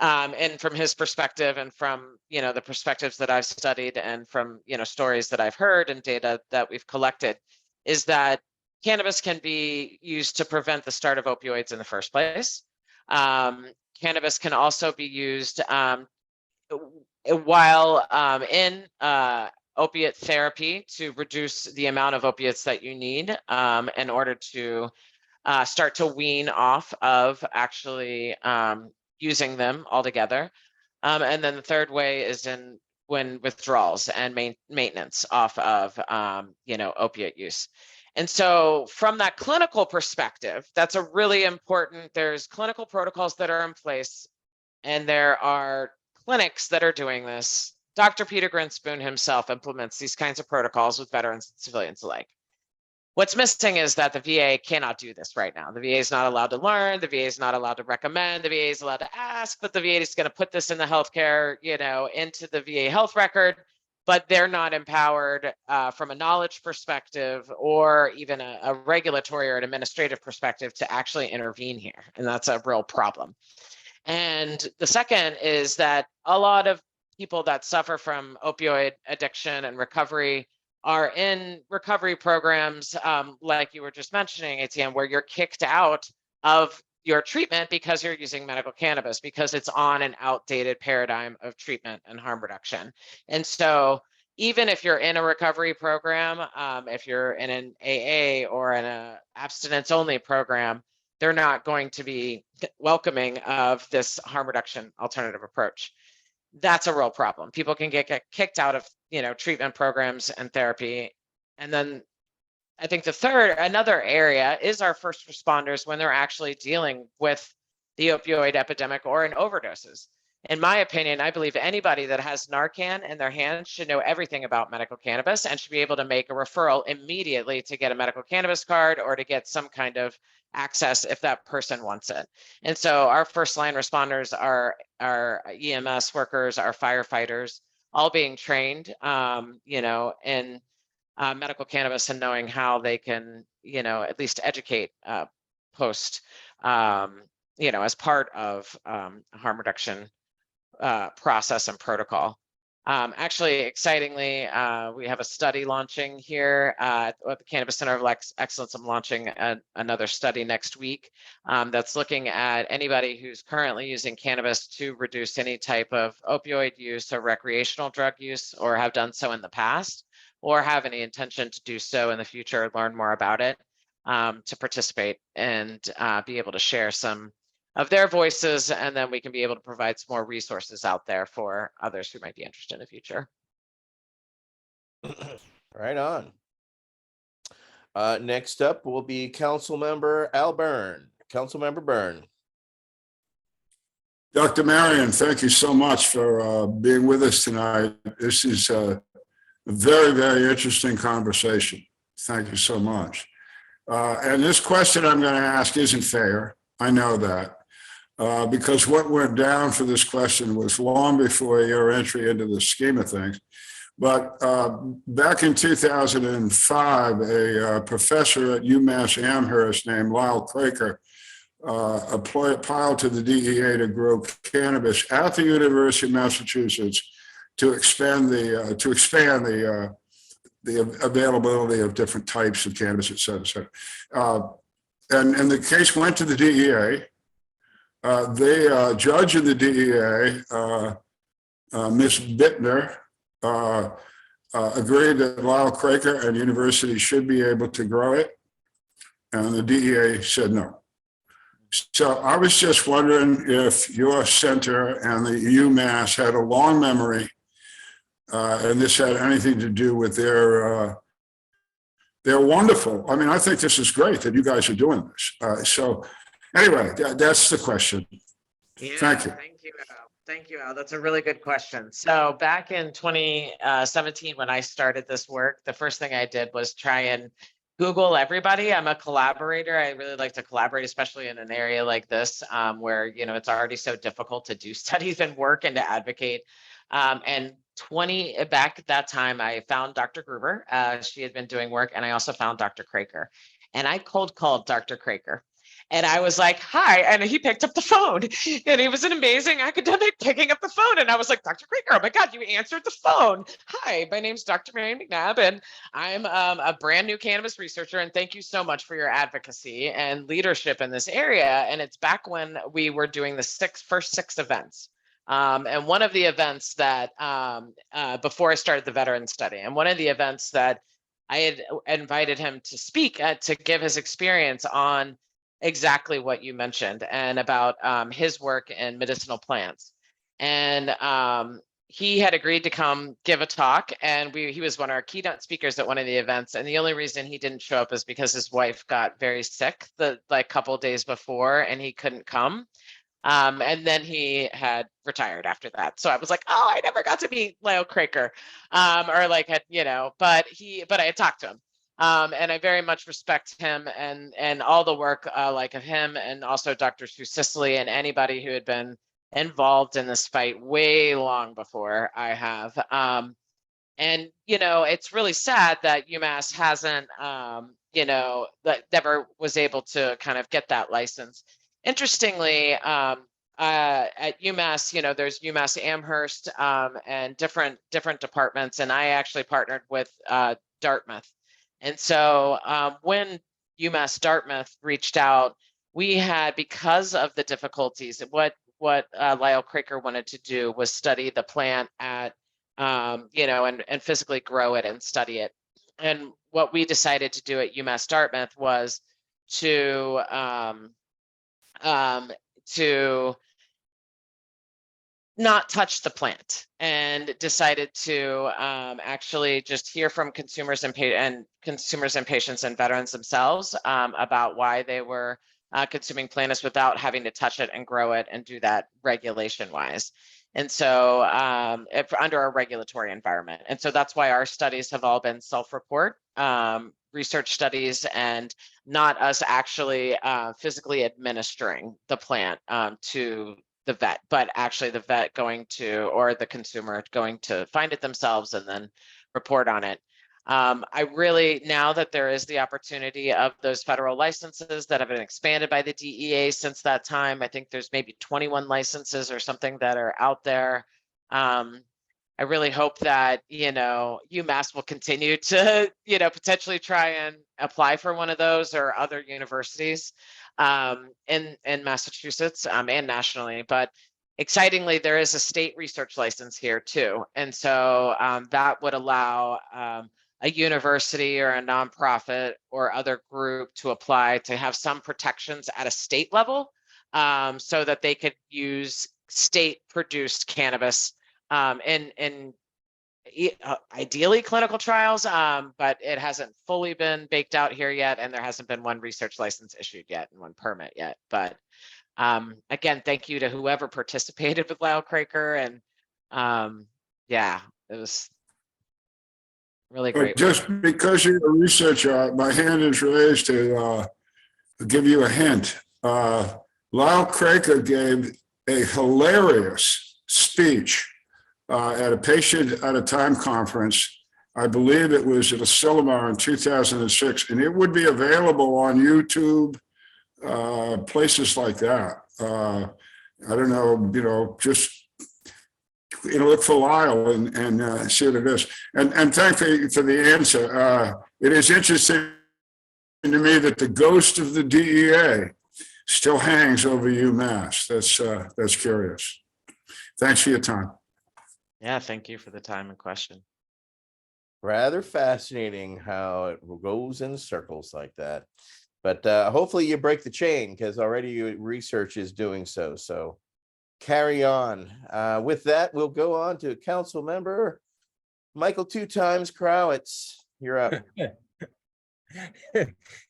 and from his perspective and from the perspectives that I've studied and from stories that I've heard and data that we've collected, is that cannabis can be used to prevent the start of opioids in the first place. Cannabis can also be used while in opiate therapy to reduce the amount of opiates that you need in order to start to wean off of actually using them altogether. And then the third way is in when withdrawals and maintenance off of opiate use. And so from that clinical perspective, that's a really important, there's clinical protocols that are in place, and there are clinics that are doing this. Dr. Peter Grinspoon himself implements these kinds of protocols with veterans and civilians alike. What's missing is that the VA cannot do this right now. The VA is not allowed to learn. The VA is not allowed to recommend. The VA is allowed to ask, but the VA is going to put this in the healthcare, into the VA health record, but they're not empowered from a knowledge perspective or even a regulatory or an administrative perspective to actually intervene here. And that's a real problem. And the second is that a lot of people that suffer from opioid addiction and recovery are in recovery programs, like you were just mentioning, Etienne, where you're kicked out of your treatment because you're using medical cannabis, because it's on an outdated paradigm of treatment and harm reduction. And so even if you're in a recovery program, if you're in an AA or in an abstinence only program, they're not going to be welcoming of this harm reduction alternative approach. That's a real problem. People can get kicked out of, treatment programs and therapy. And then I think another area is our first responders when they're actually dealing with the opioid epidemic or in overdoses. In my opinion, I believe anybody that has Narcan in their hands should know everything about medical cannabis and should be able to make a referral immediately to get a medical cannabis card or to get some kind of access if that person wants it. And so our first line responders are our EMS workers, our firefighters, all being trained, in medical cannabis and knowing how they can, at least educate post, as part of harm reduction process and protocol. Actually, excitingly, we have a study launching here at the Cannabis Center of Excellence. I'm launching another study next week that's looking at anybody who's currently using cannabis to reduce any type of opioid use or recreational drug use, or have done so in the past, or have any intention to do so in the future, learn more about it, to participate and be able to share some of their voices, and then we can be able to provide some more resources out there for others who might be interested in the future. Right on. Next up will be Councilmember Al Byrne. Councilmember Byrne. Dr. Marion, thank you so much for being with us tonight. This is a very, very interesting conversation. Thank you so much. And this question I'm going to ask isn't fair. I know that. Because what went down for this question was long before your entry into the scheme of things. But back in 2005, a professor at UMass Amherst named Lyle Craker applied to the DEA to grow cannabis at the University of Massachusetts to expand the availability of different types of cannabis, et cetera, et cetera. And the case went to the DEA. The judge of the DEA, Miss Bittner, agreed that Lyle Craker and university should be able to grow it, and the DEA said no. So I was just wondering if your center and the UMass had a long memory, and this had anything to do with their wonderful. I mean, I think this is great that you guys are doing this. So anyway, that's the question. Yeah, thank you. Thank you, Al. That's a really good question. So back in 2017, when I started this work, the first thing I did was try and Google everybody. I'm a collaborator. I really like to collaborate, especially in an area like this, where it's already so difficult to do studies and work and to advocate. And back at that time, I found Dr. Gruber. She had been doing work, and I also found Dr. Craker. And I cold called Dr. Craker. And I was like, hi, and he picked up the phone, and he was an amazing academic picking up the phone. And I was like, Dr. Craker, oh my God, you answered the phone. Hi, my name's Dr. Marion McNabb, and I'm a brand new cannabis researcher. And thank you so much for your advocacy and leadership in this area. And it's back when we were doing the first six events. And one of the events that, before I started the veteran study, and one of the events that I had invited him to speak to give his experience on exactly what you mentioned and about his work in medicinal plants. And he had agreed to come give a talk, and he was one of our keynote speakers at one of the events. And the only reason he didn't show up is because his wife got very sick the like couple days before, and he couldn't come. And then he had retired after that. So I was like, oh, I never got to meet Lyle Craker, or like, but I had talked to him. And I very much respect him and all the work like of him, and also Dr. Sue Sicily and anybody who had been involved in this fight way long before I have. And it's really sad that UMass hasn't, that never was able to kind of get that license. Interestingly, at UMass, there's UMass Amherst and different departments, and I actually partnered with Dartmouth. And so when UMass Dartmouth reached out, we had, because of the difficulties, what Lyle Craker wanted to do was study the plant at, and physically grow it and study it. And what we decided to do at UMass Dartmouth was to not touch the plant, and decided to actually just hear from consumers and patients and veterans themselves about why they were consuming cannabis without having to touch it and grow it and do that regulation wise. And so under a regulatory environment. And so that's why our studies have all been self-report research studies, and not us actually physically administering the plant to the vet, but actually the vet going to, or the consumer going to find it themselves and then report on it. I really, now that there is the opportunity of those federal licenses that have been expanded by the DEA since that time, I think there's maybe 21 licenses or something that are out there. I really hope that, UMass will continue to, potentially try and apply for one of those, or other universities in Massachusetts and nationally. But excitingly, there is a state research license here too. And so that would allow a university or a nonprofit or other group to apply to have some protections at a state level, so that they could use state produced cannabis in ideally clinical trials, but it hasn't fully been baked out here yet, and there hasn't been one research license issued yet and one permit yet. But again, thank you to whoever participated with Lyle Craker, and yeah, it was really great. Just because you're a researcher, my hand is raised to give you a hint. Lyle Craker gave a hilarious speech at a patient at a time conference. I believe it was at a Silmar in 2006, and it would be available on YouTube, places like that. I don't know, just look for Lyle and see what it is. And thank you for the answer. It is interesting to me that the ghost of the DEA still hangs over UMass. That's curious. Thanks for your time. Yeah, thank you for the time and question. Rather fascinating how it goes in circles like that. But hopefully you break the chain, because already your research is doing so. So carry on. With that, we'll go on to Council Member Michael 2 times Crowitz. You're up.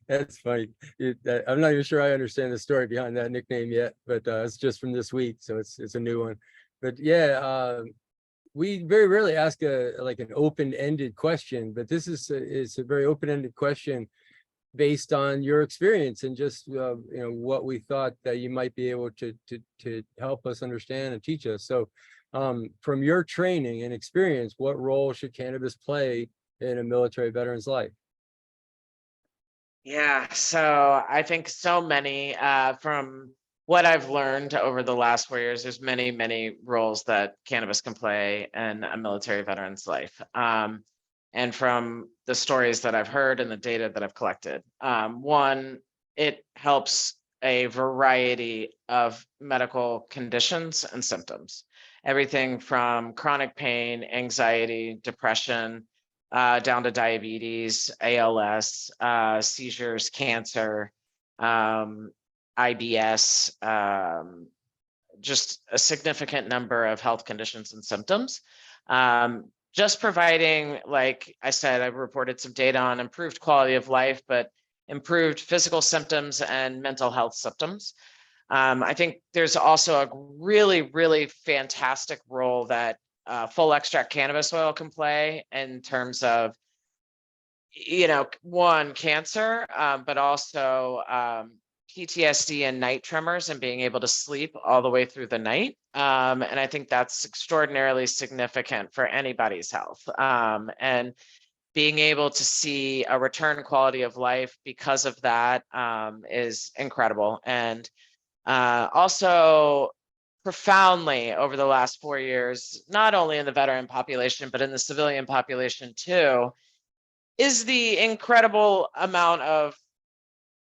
That's funny. I'm not even sure I understand the story behind that nickname yet, but it's just from this week, so it's a new one. But yeah, we very rarely ask an open-ended question, but this is a very open-ended question based on your experience and just what we thought that you might be able to help us understand and teach us. So from your training and experience, what role should cannabis play in a military veteran's life? Yeah, so I think so many from what I've learned over the last 4 years, there's many, many roles that cannabis can play in a military veteran's life. And from the stories that I've heard and the data that I've collected, one, it helps a variety of medical conditions and symptoms, everything from chronic pain, anxiety, depression, down to diabetes, ALS, seizures, cancer, IBS, just a significant number of health conditions and symptoms. Just providing, like I said, I reported some data on improved quality of life, but improved physical symptoms and mental health symptoms. I think there's also a really, really fantastic role that full extract cannabis oil can play in terms of, one, cancer, but also PTSD and night tremors and being able to sleep all the way through the night. And I think that's extraordinarily significant for anybody's health. And being able to see a return quality of life because of that is incredible. And also profoundly over the last 4 years, not only in the veteran population, but in the civilian population too, is the incredible amount of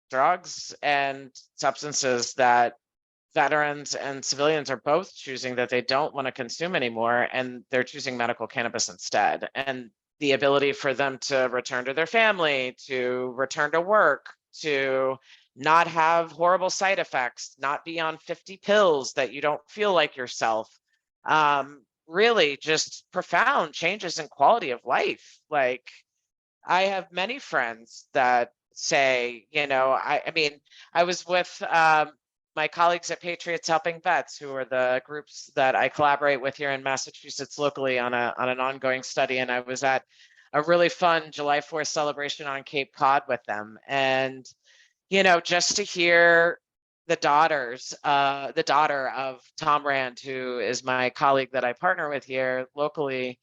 drugs and substances that veterans and civilians are both choosing that they don't want to consume anymore, and they're choosing medical cannabis instead. And the ability for them to return to their family, to return to work, to not have horrible side effects, not be on 50 pills that you don't feel like yourself. Really just profound changes in quality of life. Like, I have many friends that say, I mean, I was with my colleagues at Patriots Helping Vets, who are the groups that I collaborate with here in Massachusetts locally on an ongoing study. And I was at a really fun July 4th celebration on Cape Cod with them. And, just to hear the daughter of Tom Rand, who is my colleague that I partner with here locally,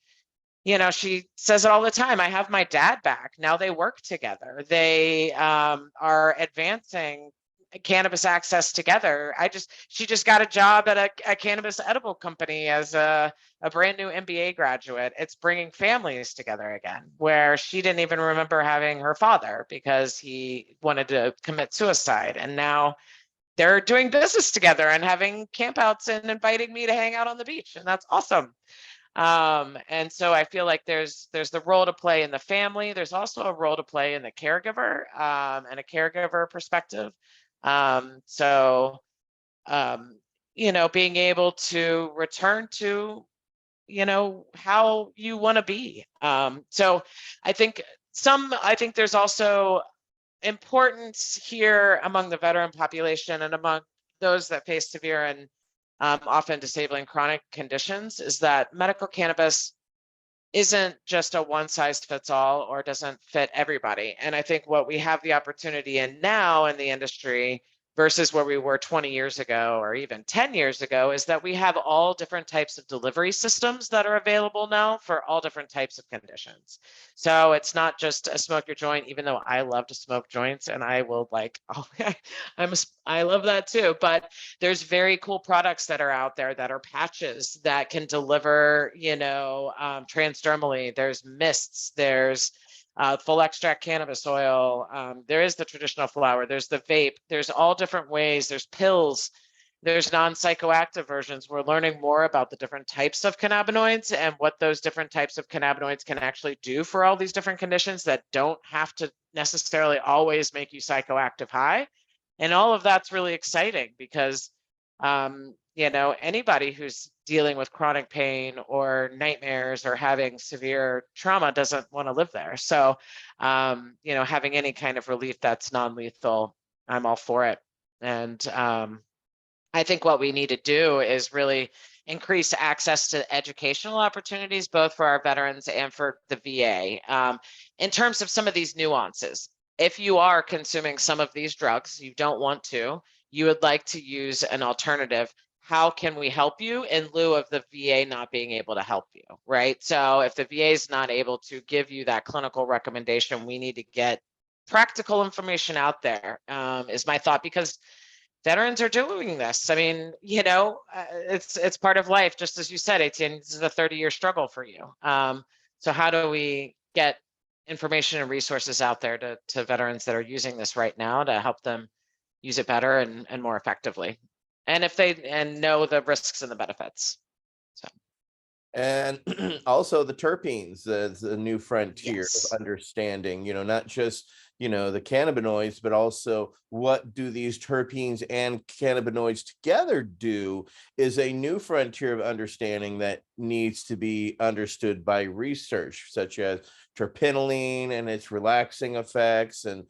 she says it all the time. I have my dad back. Now they work together. They are advancing cannabis access together. She just got a job at a cannabis edible company as a brand new MBA graduate. It's bringing families together again, where she didn't even remember having her father because he wanted to commit suicide. And now they're doing business together and having campouts and inviting me to hang out on the beach. And that's awesome. And so I feel like there's the role to play in the family. There's also a role to play in the caregiver, and a caregiver perspective. Being able to return to, how you want to be. So I think there's also importance here among the veteran population and among those that face severe and often disabling chronic conditions, is that medical cannabis isn't just a one size fits all or doesn't fit everybody. And I think what we have the opportunity in now in the industry versus where we were 20 years ago or even 10 years ago is that we have all different types of delivery systems that are available now for all different types of conditions. So it's not just a smoke your joint, even though I love to smoke joints and I will I love that too. But there's very cool products that are out there that are patches that can deliver, transdermally. There's mists, there's full extract cannabis oil. There is the traditional flower. There's the vape. There's all different ways. There's pills. There's non-psychoactive versions. We're learning more about the different types of cannabinoids and what those different types of cannabinoids can actually do for all these different conditions that don't have to necessarily always make you psychoactive high. And all of that's really exciting because, anybody who's dealing with chronic pain or nightmares or having severe trauma doesn't want to live there. So, having any kind of relief that's non-lethal, I'm all for it. And I think what we need to do is really increase access to educational opportunities, both for our veterans and for the VA. In terms of some of these nuances, if you are consuming some of these drugs, you don't want to, you would like to use an alternative, how can we help you in lieu of the VA not being able to help you, right? So if the VA is not able to give you that clinical recommendation, we need to get practical information out there, is my thought, because veterans are doing this. I mean, it's part of life, just as you said, Etienne, this is a 30-year struggle for you. So how do we get information and resources out there to veterans that are using this right now to help them use it better and more effectively? And if they know the risks and the benefits. So. And also the terpenes, the new frontier Yes. of understanding, not just the cannabinoids, but also what do these terpenes and cannabinoids together do is a new frontier of understanding that needs to be understood by research, such as terpinolene and its relaxing effects, and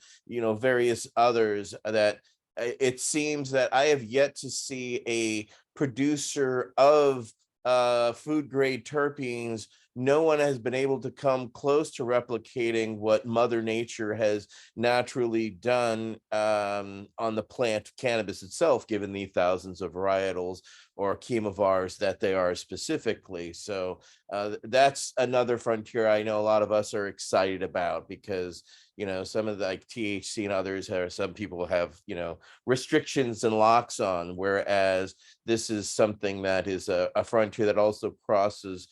various others that it seems that I have yet to see a producer of food grade terpenes. No one has been able to come close to replicating what Mother Nature has naturally done on the plant cannabis itself, given the thousands of varietals or chemovars that they are specifically. So that's another frontier I know a lot of us are excited about, because some of the like THC and others some people have restrictions and locks on, whereas this is something that is a frontier that also crosses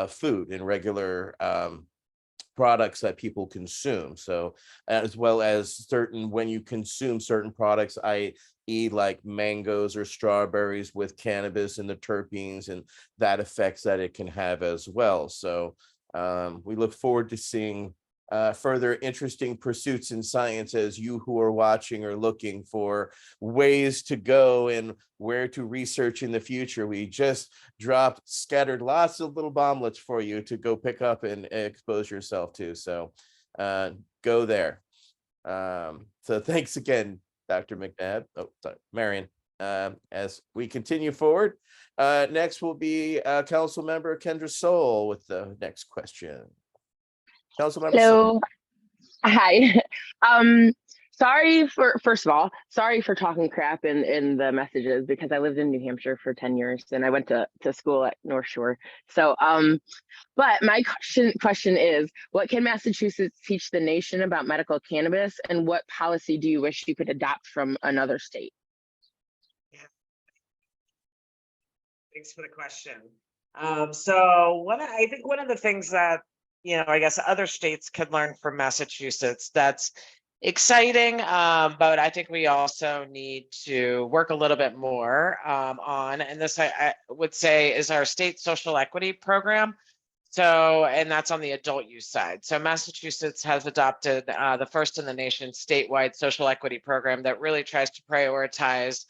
food and regular products that people consume. So as well as when you consume certain products, i.e. like mangoes or strawberries with cannabis and the terpenes and that effects that it can have as well. So we look forward to seeing further interesting pursuits in science as you who are watching are looking for ways to go and where to research in the future. We just scattered lots of little bomblets for you to go pick up and expose yourself to. So go there. So thanks again, Dr. McNabb. Oh, sorry, Marion. As we continue forward, next will be Council Member Kendra Soul with the next question. Hello. Hi. Sorry for, first of all, sorry for talking crap in the messages, because I lived in New Hampshire for 10 years and I went to school at North Shore. So, but my question is, what can Massachusetts teach the nation about medical cannabis, and what policy do you wish you could adopt from another state? Yeah. Thanks for the question. So I think one of the things that I guess other states could learn from Massachusetts that's exciting, but I think we also need to work a little bit more on, and this I would say is our state social equity program. So, and that's on the adult use side. So Massachusetts has adopted the first in the nation statewide social equity program that really tries to prioritize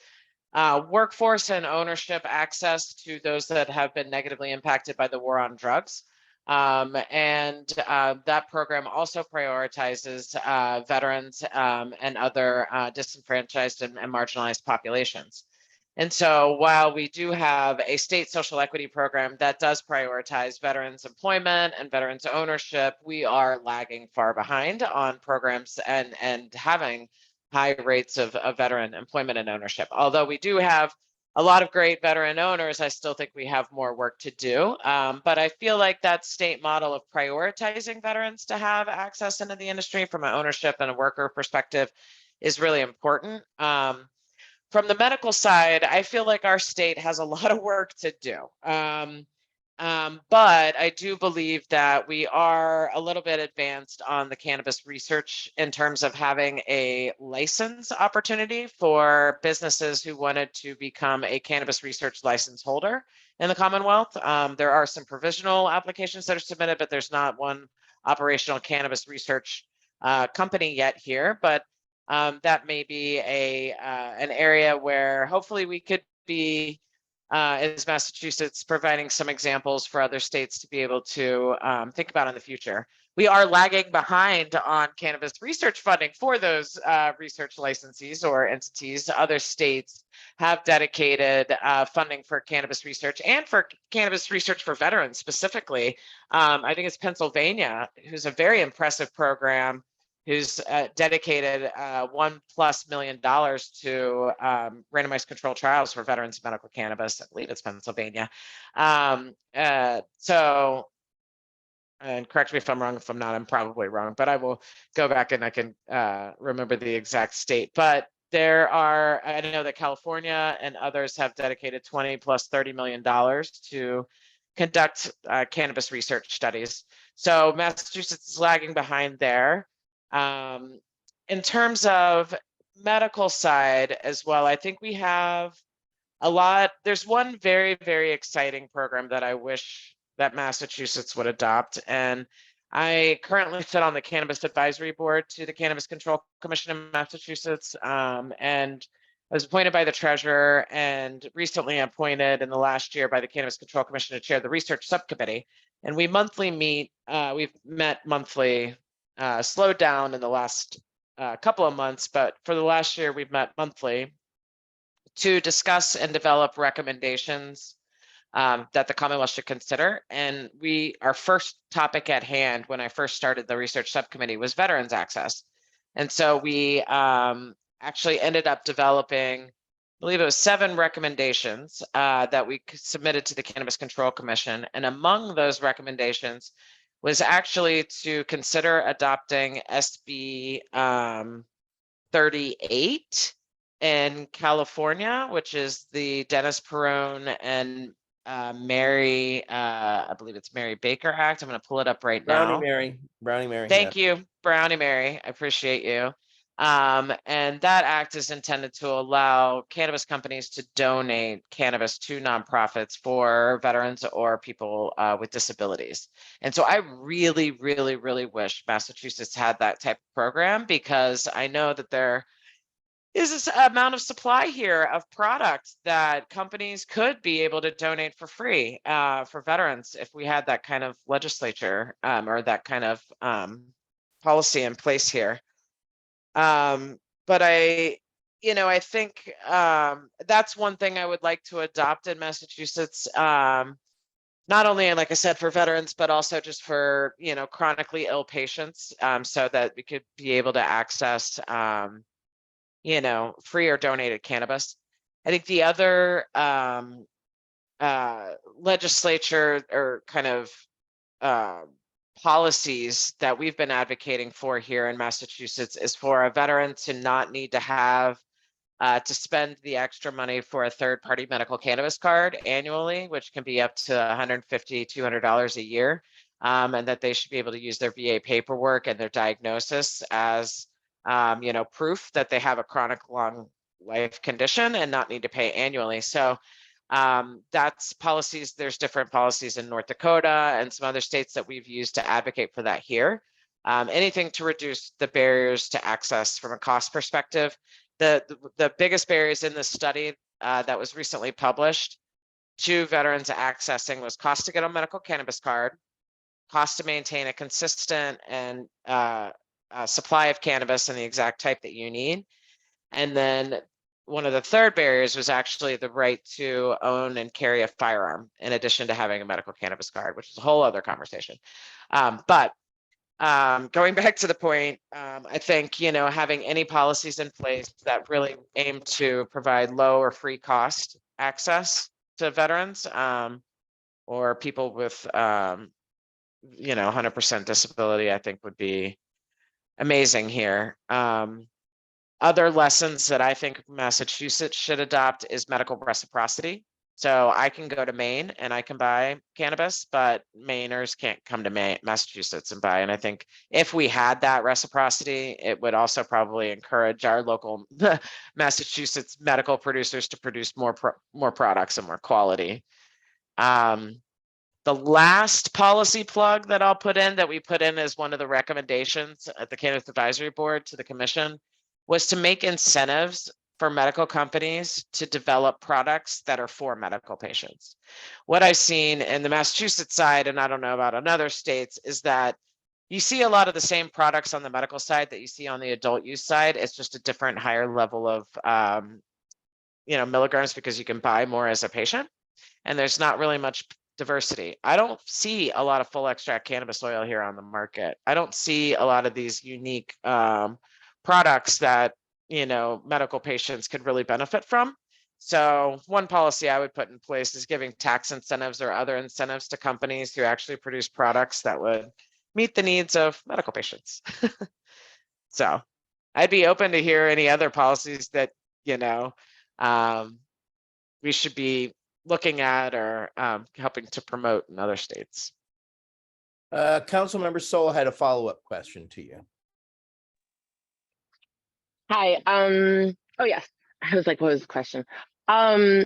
workforce and ownership access to those that have been negatively impacted by the war on drugs. That program also prioritizes veterans and other disenfranchised and marginalized populations. And so while we do have a state social equity program that does prioritize veterans employment and veterans ownership, we are lagging far behind on programs and having high rates of veteran employment and ownership. Although we do have a lot of great veteran owners, I still think we have more work to do. But I feel like that state model of prioritizing veterans to have access into the industry from an ownership and a worker perspective is really important. From the medical side, I feel like our state has a lot of work to do. But I do believe that we are a little bit advanced on the cannabis research in terms of having a license opportunity for businesses who wanted to become a cannabis research license holder in the Commonwealth. There are some provisional applications that are submitted, but there's not one operational cannabis research company yet here. But that may be an area where hopefully we could be is Massachusetts providing some examples for other states to be able to think about in the future. We are lagging behind on cannabis research funding for those research licensees or entities. Other states have dedicated funding for cannabis research and for cannabis research for veterans specifically. I think it's Pennsylvania, who's a very impressive program, who's dedicated $1+ million to randomized controlled trials for veterans of medical cannabis. I believe it's Pennsylvania. So, and correct me if I'm wrong. If I'm not, I'm probably wrong, but I will go back and I can remember the exact state. But there are, I know that California and others have dedicated $20+ $30 million to conduct cannabis research studies. So Massachusetts is lagging behind there. In terms of medical side as well, I think we have a lot. There's one very, very exciting program that I wish that Massachusetts would adopt. And I currently sit on the Cannabis Advisory Board to the Cannabis Control Commission in Massachusetts, and I was appointed by the treasurer and recently appointed in the last year by the Cannabis Control Commission to chair the research subcommittee. And we monthly meet, we've met monthly, slowed down in the last couple of months, but for the last year, we've met monthly to discuss and develop recommendations that the Commonwealth should consider. And our first topic at hand when I first started the research subcommittee was veterans access. And so we actually ended up developing, I believe it was 7 recommendations that we submitted to the Cannabis Control Commission. And among those recommendations was actually to consider adopting SB 38 in California, which is the Dennis Perone and Mary, I believe it's Mary Baker Act. I'm going to pull it up right now. Brownie Mary. Thank you, Brownie Mary. I appreciate you. And that act is intended to allow cannabis companies to donate cannabis to nonprofits for veterans or people with disabilities. And so I really, really, really wish Massachusetts had that type of program, because I know that there is this amount of supply here of products that companies could be able to donate for free for veterans if we had that kind of legislature or that kind of policy in place here. But I think that's one thing I would like to adopt in Massachusetts. Not only, like I said, for veterans, but also just for, chronically ill patients, so that we could be able to access free or donated cannabis. I think the other legislature or kind of policies that we've been advocating for here in Massachusetts is for a veteran to not need to have to spend the extra money for a third-party medical cannabis card annually, which can be up to $150, $200 a year, and that they should be able to use their VA paperwork and their diagnosis as proof that they have a chronic long life condition and not need to pay annually. So that's policies. There's different policies in North Dakota and some other states that we've used to advocate for that here. Anything to reduce the barriers to access from a cost perspective. The biggest barriers in this study that was recently published to veterans accessing was cost to get a medical cannabis card, cost to maintain a consistent and supply of cannabis and the exact type that you need. And then one of the third barriers was actually the right to own and carry a firearm, in addition to having a medical cannabis card, which is a whole other conversation. But going back to the point, I think, having any policies in place that really aim to provide low or free cost access to veterans or people with, 100% disability, I think would be amazing here. Other lessons that I think Massachusetts should adopt is medical reciprocity. So I can go to Maine and I can buy cannabis, but Mainers can't come to Massachusetts and buy. And I think if we had that reciprocity, it would also probably encourage our local Massachusetts medical producers to produce more products and more quality. The last policy plug that I'll put in, that we put in as one of the recommendations at the Cannabis Advisory Board to the Commission, was to make incentives for medical companies to develop products that are for medical patients. What I've seen in the Massachusetts side, and I don't know about in other states, is that you see a lot of the same products on the medical side that you see on the adult use side. It's just a different, higher level of milligrams, because you can buy more as a patient, and there's not really much diversity. I don't see a lot of full extract cannabis oil here on the market. I don't see a lot of these unique products that medical patients could really benefit from. So one policy I would put in place is giving tax incentives or other incentives to companies who actually produce products that would meet the needs of medical patients. So I'd be open to hear any other policies that we should be looking at or helping to promote in other states. Councilmember Sol had a follow-up question to you. Hi. Oh yes. I was like, what was the question? So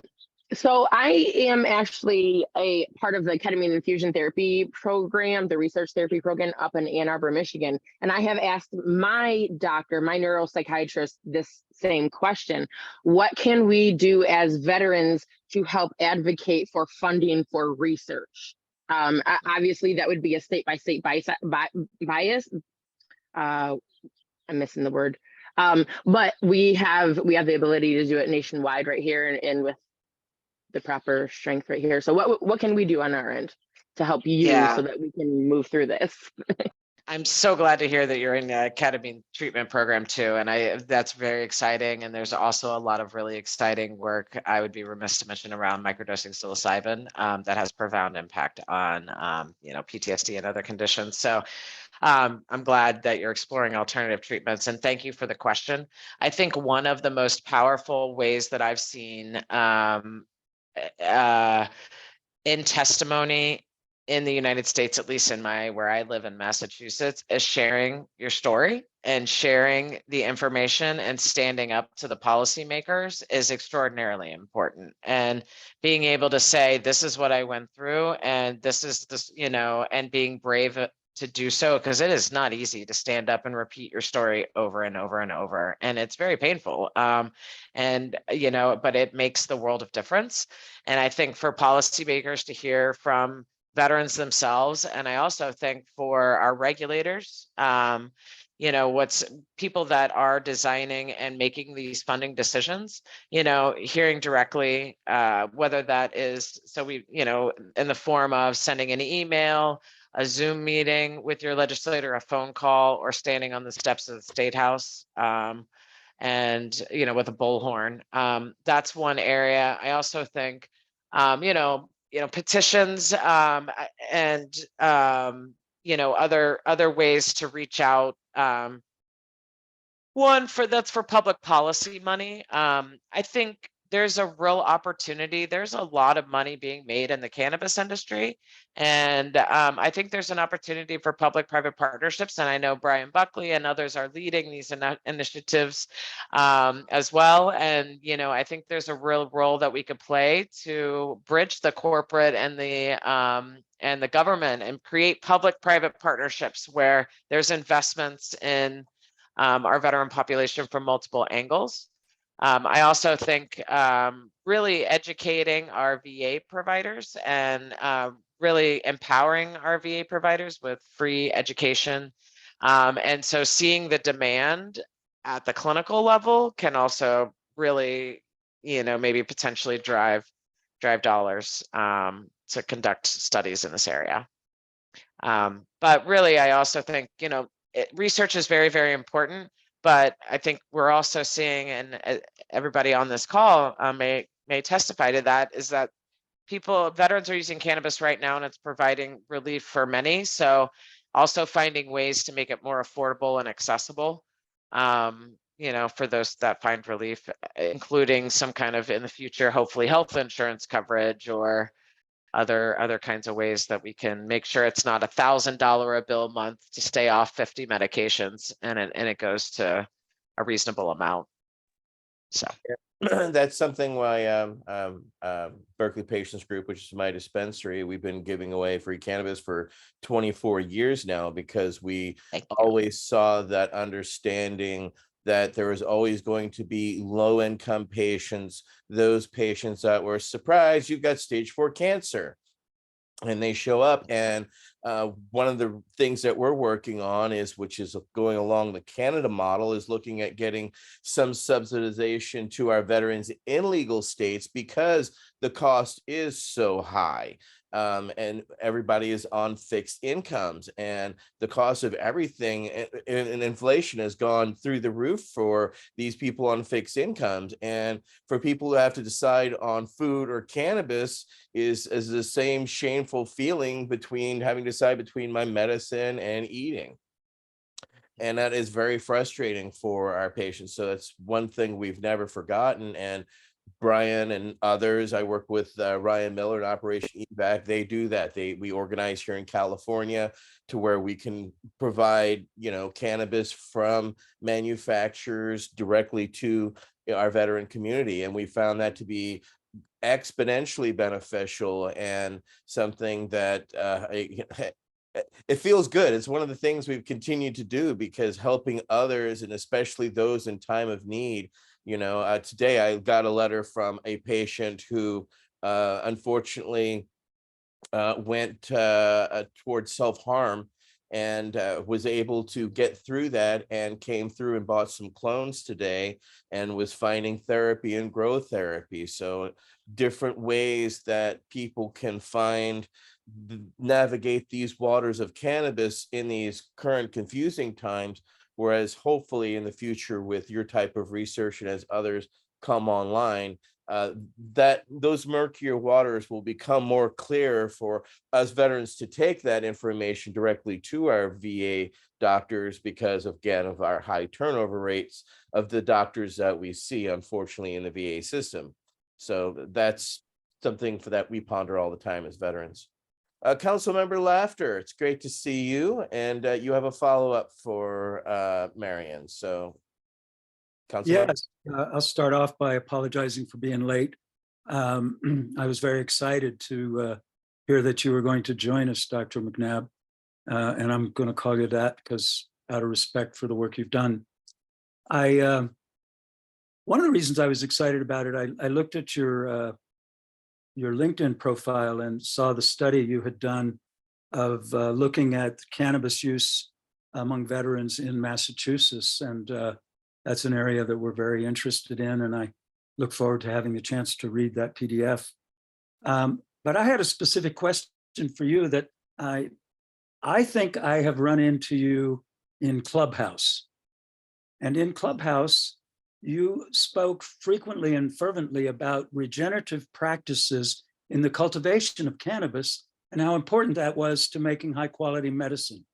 So I am actually a part of the ketamine infusion therapy program, the research therapy program up in Ann Arbor, Michigan. And I have asked my doctor, my neuropsychiatrist, this same question. What can we do as veterans to help advocate for funding for research? Obviously, that would be a state by state bias. I'm missing the word. But we have the ability to do it nationwide right here and with the proper strength right here. So what can we do on our end to help you so that we can move through this? I'm so glad to hear that you're in a ketamine treatment program too. And that's very exciting. And there's also a lot of really exciting work. I would be remiss to mention around microdosing psilocybin that has profound impact on, PTSD and other conditions. So I'm glad that you're exploring alternative treatments, and thank you for the question. I think one of the most powerful ways that I've seen in testimony in the United States, at least in where I live in Massachusetts, is sharing your story and sharing the information and standing up to the policymakers is extraordinarily important. And being able to say, this is what I went through, and this is this, and being brave to do so, because it is not easy to stand up and repeat your story over and over and over. And it's very painful. But it makes the world of difference. And I think for policymakers to hear from veterans themselves, and I also think for our regulators, what's people that are designing and making these funding decisions, hearing directly, whether that is, in the form of sending an email, a Zoom meeting with your legislator, a phone call, or standing on the steps of the State House, and, with a bullhorn. That's one area. I also think, petitions, and, other ways to reach out. That's for public policy money. I think there's a real opportunity. There's a lot of money being made in the cannabis industry. And I think there's an opportunity for public-private partnerships. And I know Brian Buckley and others are leading these initiatives as well. And, I think there's a real role that we could play to bridge the corporate and the government and create public-private partnerships where there's investments in our veteran population from multiple angles. I also think really educating our VA providers and really empowering our VA providers with free education. And so seeing the demand at the clinical level can also really, maybe potentially drive dollars to conduct studies in this area. But really, I also think, research is very, very important. But I think we're also seeing, and everybody on this call may testify to that, is that veterans are using cannabis right now, and it's providing relief for many. So also finding ways to make it more affordable and accessible, for those that find relief, including some kind of, in the future, hopefully health insurance coverage or other kinds of ways that we can make sure it's not $1,000 a bill a month to stay off 50 medications, and it goes to a reasonable amount. So that's something why Berkeley Patients Group, which is my dispensary, we've been giving away free cannabis for 24 years now, because we always saw that understanding that there was always going to be low-income patients, those patients that were surprised you've got stage 4 cancer, and they show up. And one of the things that we're working on which is going along the Canada model, is looking at getting some subsidization to our veterans in legal states, because the cost is so high. And everybody is on fixed incomes, and the cost of everything and inflation has gone through the roof for these people on fixed incomes. And for people who have to decide on food or cannabis is the same shameful feeling between having to decide between my medicine and eating. And that is very frustrating for our patients. So that's one thing we've never forgotten. And Brian and others, I work with Ryan Miller and Operation V.A.C. They do that. We organize here in California to where we can provide, cannabis from manufacturers directly to our veteran community. And we found that to be exponentially beneficial and something that it feels good. It's one of the things we've continued to do because helping others, and especially those in time of need. Today I got a letter from a patient who unfortunately went towards self-harm, and was able to get through that and came through and bought some clones today and was finding therapy and grow therapy. So different ways that people can navigate these waters of cannabis in these current confusing times, whereas hopefully in the future with your type of research and as others come online, that those murkier waters will become more clear for us veterans to take that information directly to our VA doctors because again of our high turnover rates of the doctors that we see unfortunately in the VA system. So that's something for that we ponder all the time as veterans. Councilmember Laughter, it's great to see you, and you have a follow-up for Marion. So Councilmember. Yes, I'll start off by apologizing for being late. I was very excited to hear that you were going to join us, Dr. McNabb, and I'm going to call you that because out of respect for the work you've done. One of the reasons I was excited about it, I looked at your LinkedIn profile and saw the study you had done of looking at cannabis use among veterans in Massachusetts, and that's an area that we're very interested in, and I look forward to having the chance to read that PDF. But I had a specific question for you that I think I have run into you in Clubhouse. And in Clubhouse, you spoke frequently and fervently about regenerative practices in the cultivation of cannabis and how important that was to making high quality medicine.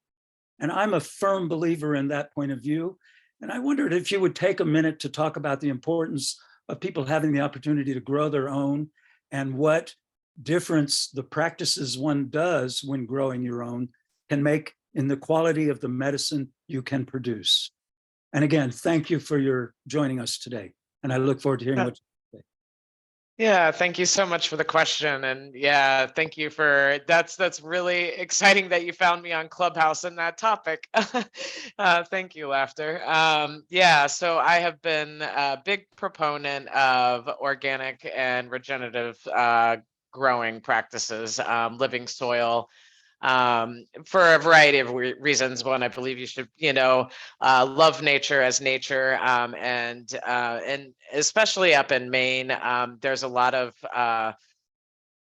And I'm a firm believer in that point of view. And I wondered if you would take a minute to talk about the importance of people having the opportunity to grow their own and what difference the practices one does when growing your own can make in the quality of the medicine you can produce. And again, thank you for your joining us today. And I look forward to hearing what you say. Yeah, thank you so much for the question. And yeah, thank you for that's really exciting that you found me on Clubhouse and that topic. Thank you, Laughter. Yeah, so I have been a big proponent of organic and regenerative growing practices, living soil, for a variety of reasons. One, I believe you should, love nature as nature, and especially up in Maine, there's a lot of, a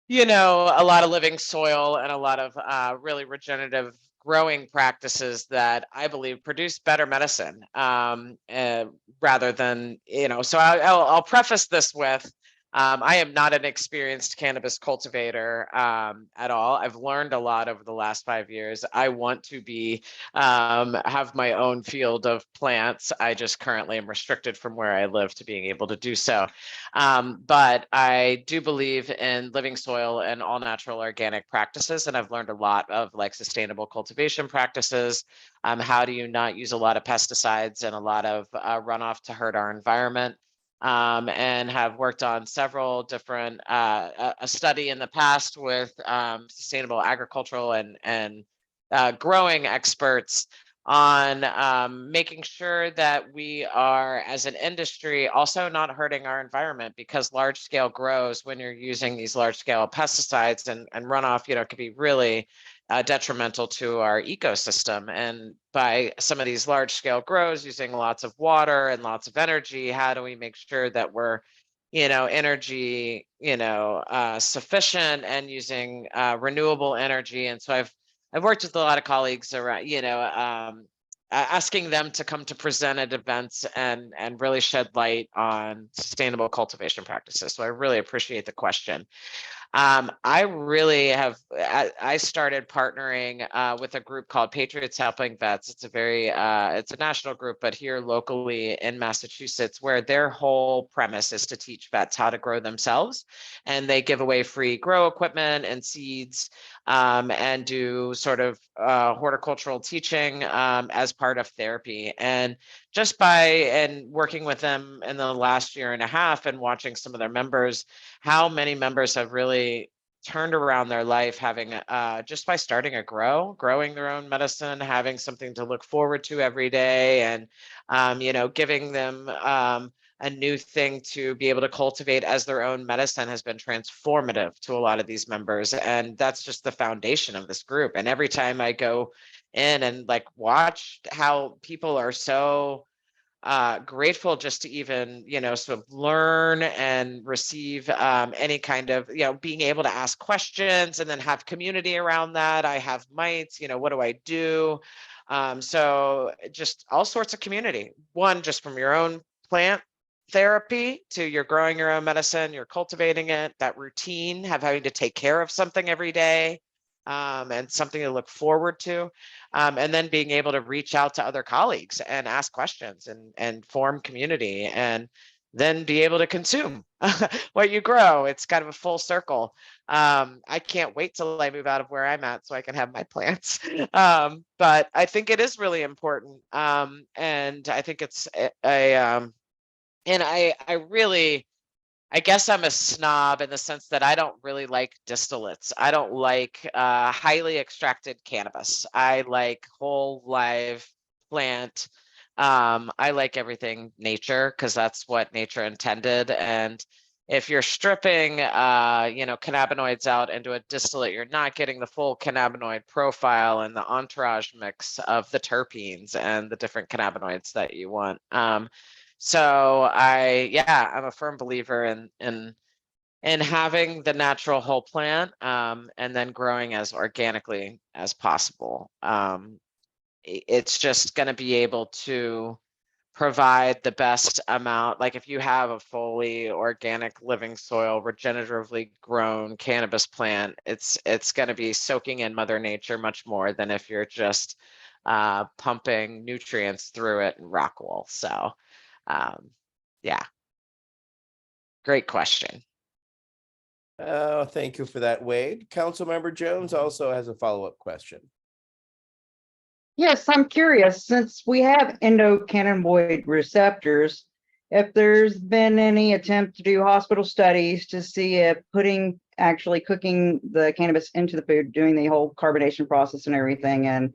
lot of living soil and a lot of really regenerative growing practices that I believe produce better medicine, rather than, so I'll preface this with, I am not an experienced cannabis cultivator at all. I've learned a lot over the last 5 years. I want to have my own field of plants. I just currently am restricted from where I live to being able to do so. But I do believe in living soil and all natural organic practices. And I've learned a lot of sustainable cultivation practices. How do you not use a lot of pesticides and a lot of runoff to hurt our environment? And have worked on several different, a study in the past with sustainable agricultural and growing experts on making sure that we are, as an industry, also not hurting our environment, because large scale grows, when you're using these large scale pesticides and runoff, can be really detrimental to our ecosystem. And by some of these large scale grows using lots of water and lots of energy, how do we make sure that we're energy sufficient and using renewable energy? And so I've worked with a lot of colleagues around asking them to come to present at events and really shed light on sustainable cultivation practices. So I really appreciate the question. I started partnering with a group called Patriots Helping Vets. It's it's a national group, but here locally in Massachusetts, where their whole premise is to teach vets how to grow themselves. And they give away free grow equipment and seeds and do sort of horticultural teaching as part of therapy. And just by working with them in the last year and a half and watching some of their members, how many members have really turned around their life, having just by starting growing their own medicine, having something to look forward to every day, and giving them a new thing to be able to cultivate as their own medicine has been transformative to a lot of these members. And that's just the foundation of this group. And every time I go in and watch how people are so grateful just to even, sort of learn and receive any kind of, being able to ask questions and then have community around that. I have mites, what do I do? So just all sorts of community, one just from your own plant therapy to you're growing your own medicine, you're cultivating it, that routine, having to take care of something every day, and something to look forward to. And then being able to reach out to other colleagues and ask questions and form community, and then be able to consume what you grow. It's kind of a full circle. I can't wait till I move out of where I'm at so I can have my plants. But I think it is really important. And I think it's and I guess I'm a snob in the sense that I don't really like distillates. I don't like highly extracted cannabis. I like whole live plant. I like everything nature because that's what nature intended. And if you're stripping, cannabinoids out into a distillate, you're not getting the full cannabinoid profile and the entourage mix of the terpenes and the different cannabinoids that you want. So I'm a firm believer in having the natural whole plant, and then growing as organically as possible. It's just going to be able to provide the best amount. Like if you have a fully organic living soil, regeneratively grown cannabis plant, it's going to be soaking in Mother Nature much more than if you're just pumping nutrients through it and rock wool. So great question. Oh, thank you for that, Wade. Councilmember Jones also has a follow-up question. Yes, I'm curious, since we have endocannabinoid receptors, if there's been any attempt to do hospital studies to see if actually cooking the cannabis into the food, doing the whole carbonation process and everything, and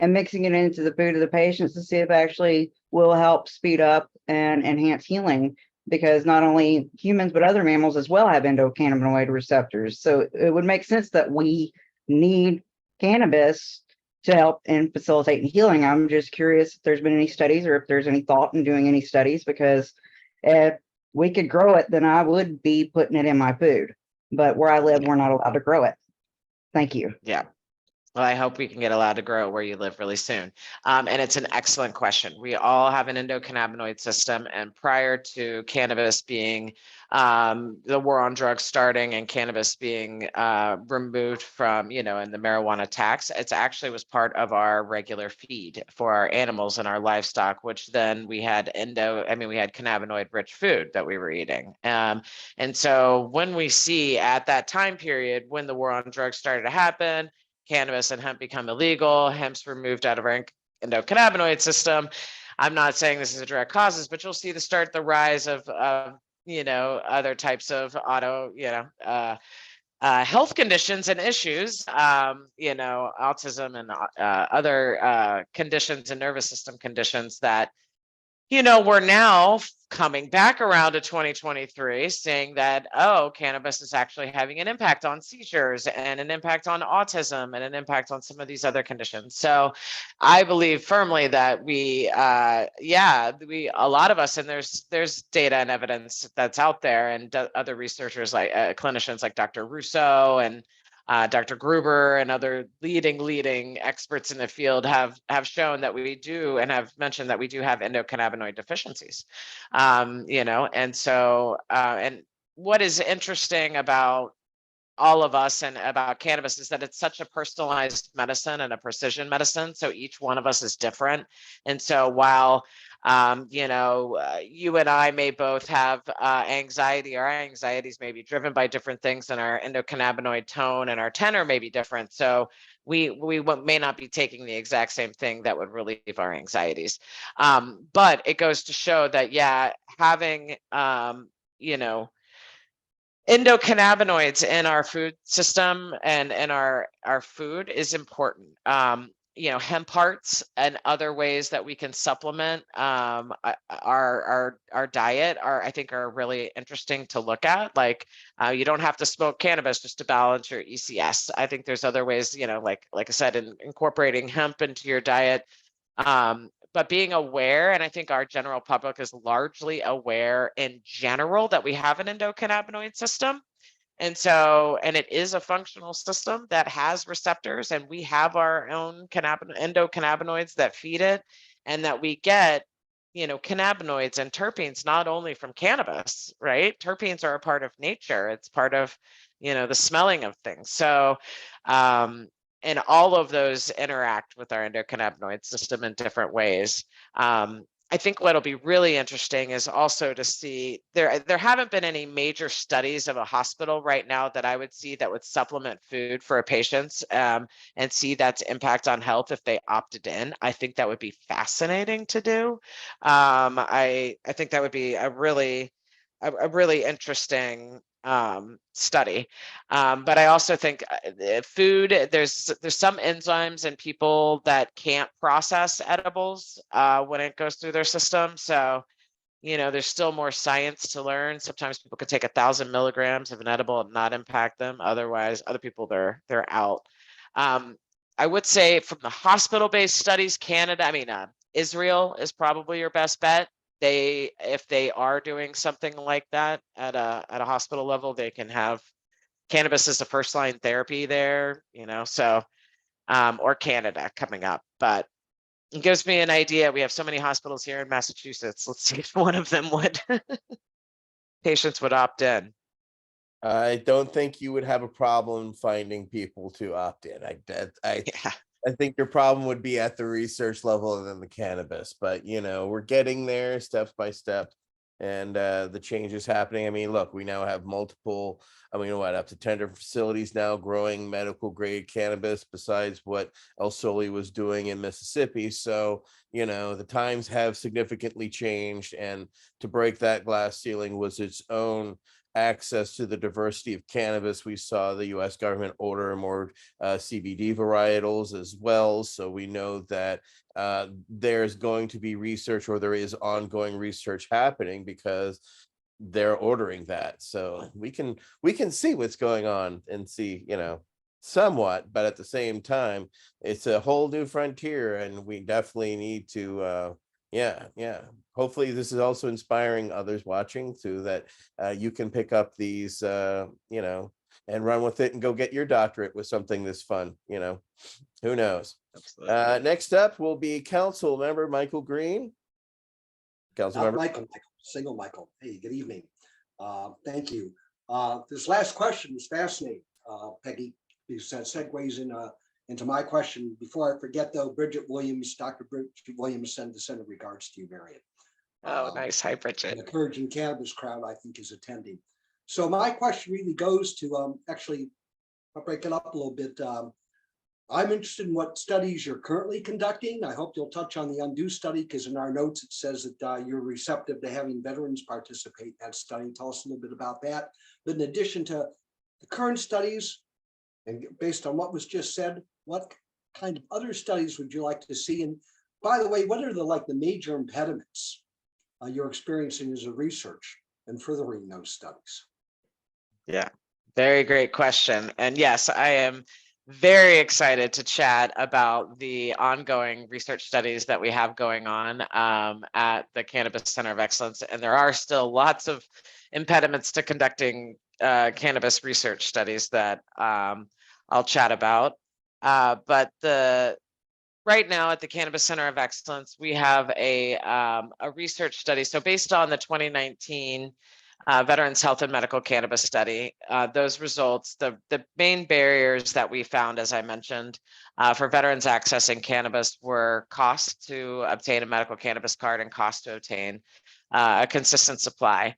mixing it into the food of the patients to see if it actually will help speed up and enhance healing, because not only humans but other mammals as well have endocannabinoid receptors. So it would make sense that we need cannabis to help and facilitate healing. I'm just curious if there's been any studies or if there's any thought in doing any studies, because if we could grow it, then I would be putting it in my food. But where I live, we're not allowed to grow it. Thank you. Yeah. Well, I hope we can get allowed to grow it where you live really soon. And it's an excellent question. We all have an endocannabinoid system, and prior to cannabis being the war on drugs starting and cannabis being removed from, in the marijuana tax, it actually was part of our regular feed for our animals and our livestock, which then we had cannabinoid rich food that we were eating. And so when we see at that time period, when the war on drugs started to happen, cannabis and hemp become illegal, hemp's removed out of our endocannabinoid system. I'm not saying this is a direct causes, but you'll see the rise of other types of health conditions and issues, autism and other conditions and nervous system conditions that, we're now coming back around to 2023 saying that, cannabis is actually having an impact on seizures and an impact on autism and an impact on some of these other conditions. So I believe firmly that a lot of us, and there's data and evidence that's out there, and other researchers like clinicians like Dr. Russo and Dr. Gruber and other leading experts in the field have shown that we do, and have mentioned that we do have endocannabinoid deficiencies. And so, and what is interesting about all of us and about cannabis is that it's such a personalized medicine and a precision medicine. So each one of us is different. And so while You and I may both have anxiety. Our anxieties may be driven by different things, and our endocannabinoid tone and our tenor may be different. So we may not be taking the exact same thing that would relieve our anxieties. But it goes to show that, yeah, having, endocannabinoids in our food system and in our food is important. Hemp hearts and other ways that we can supplement our diet I think are really interesting to look at. Like you don't have to smoke cannabis just to balance your ECS. I think there's other ways, like I said, incorporating hemp into your diet. But being aware, and I think our general public is largely aware in general that we have an endocannabinoid system. And it is a functional system that has receptors, and we have our own endocannabinoids that feed it, and that we get, cannabinoids and terpenes not only from cannabis, right? Terpenes are a part of nature. It's part of, the smelling of things. So, and all of those interact with our endocannabinoid system in different ways. I think what'll be really interesting is also to see there haven't been any major studies of a hospital right now that I would see that would supplement food for patients and see that's impact on health if they opted in. I think that would be fascinating to do. I think that would be a really interesting study. But I also think food, there's some enzymes in people that can't process edibles when it goes through their system. So, there's still more science to learn. Sometimes people could take 1,000 milligrams of an edible and not impact them. Otherwise, other people, they're out. I would say from the hospital-based studies, Israel is probably your best bet. If they are doing something like that at a hospital level, they can have cannabis as a first line therapy there, or Canada coming up. But it gives me an idea. We have so many hospitals here in Massachusetts. Let's see if one of them patients would opt in. I don't think you would have a problem finding people to opt in. I think your problem would be at the research level than the cannabis, but we're getting there step by step, and the change is happening. I mean, look, we now have multiple, up to 10 different facilities now growing medical grade cannabis besides what El Soli was doing in Mississippi. So, the times have significantly changed, and to break that glass ceiling was its own access to the diversity of cannabis. We saw the U.S. government order more CBD varietals as well. So we know that there's going to be research, or there is ongoing research happening because they're ordering that. So we can see what's going on and see, somewhat, but at the same time, it's a whole new frontier, and we definitely need to hopefully this is also inspiring others watching too, that you can pick up these and run with it and go get your doctorate with something this fun. Who knows. Next up will be Council Member Michael Green. Council Member Michael. Hey, good evening. Thank you. This last question is fascinating, Peggy, because that segues into my question. Before I forget, though, Dr. Bridget Williams send regards to you, Marion. Oh, nice. Hi, Bridget. The encouraging cannabis crowd, I think, is attending. So my question really goes to, actually, I'll break it up a little bit. I'm interested in what studies you're currently conducting. I hope you'll touch on the Undo study, because in our notes, it says that you're receptive to having veterans participate in that study. Tell us a little bit about that. But in addition to the current studies, and based on what was just said, what kind of other studies would you like to see? And by the way, what are the major impediments you're experiencing as a research and furthering those studies? Yeah, very great question. And yes, I am very excited to chat about the ongoing research studies that we have going on at the Cannabis Center of Excellence. And there are still lots of impediments to conducting cannabis research studies that I'll chat about. But right now at the Cannabis Center of Excellence, we have a research study. So based on the 2019 Veterans Health and Medical Cannabis Study. Those results, the main barriers that we found, as I mentioned, for veterans accessing cannabis were cost to obtain a medical cannabis card and cost to obtain a consistent supply.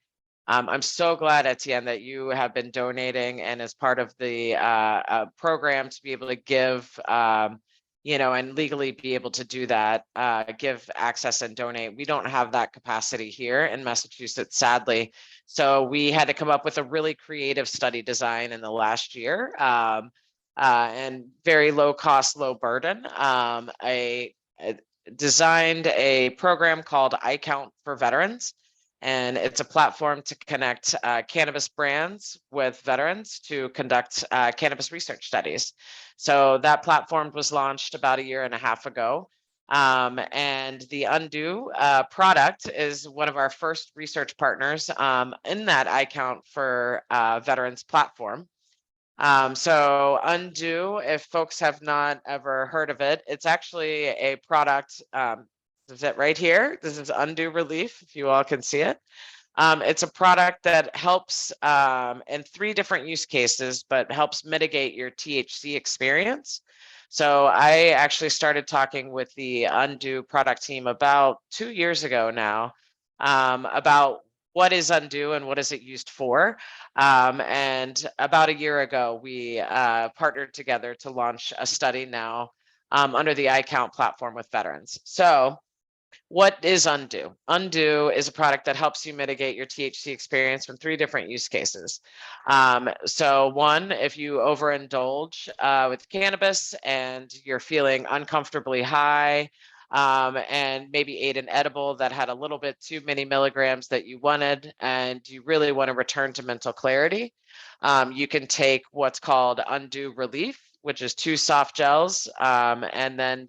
I'm so glad, Etienne, that you have been donating and as part of the program to be able to give, and legally be able to do that, give access and donate. We don't have that capacity here in Massachusetts, sadly. So we had to come up with a really creative study design in the last year, and very low cost, low burden. I designed a program called iCount for veterans. And it's a platform to connect cannabis brands with veterans to conduct cannabis research studies. So that platform was launched about 1.5 years ago. And the Undo product is one of our first research partners in that iCount for Veterans platform. So Undo, if folks have not ever heard of it, it's actually a product. Is it right here? This is Undo Relief, if you all can see it. It's a product that helps in 3 different use cases, but helps mitigate your THC experience. So I actually started talking with the Undo product team about 2 years ago now about what is Undo and what is it used for. And about 1 year ago, we partnered together to launch a study now under the iCount platform with veterans. So what is Undo? Undo is a product that helps you mitigate your THC experience from 3 different use cases. So one, if you overindulge with cannabis and you're feeling uncomfortably high, and maybe ate an edible that had a little bit too many milligrams that you wanted, and you really want to return to mental clarity, you can take what's called Undo Relief, which is 2 soft gels, and then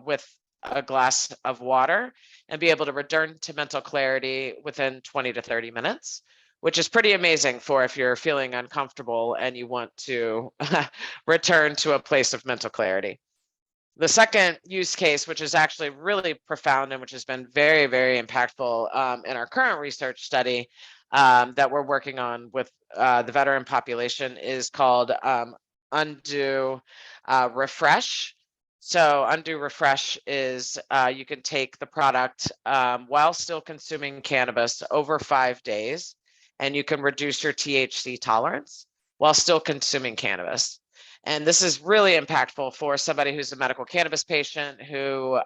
with a glass of water, and be able to return to mental clarity within 20 to 30 minutes, which is pretty amazing for if you're feeling uncomfortable and you want to return to a place of mental clarity. The second use case, which is actually really profound and which has been very, very impactful in our current research study that we're working on with the veteran population, is called Undo Refresh. So Undo Refresh is you can take the product while still consuming cannabis over 5 days, and you can reduce your THC tolerance while still consuming cannabis. And this is really impactful for somebody who's a medical cannabis patient who,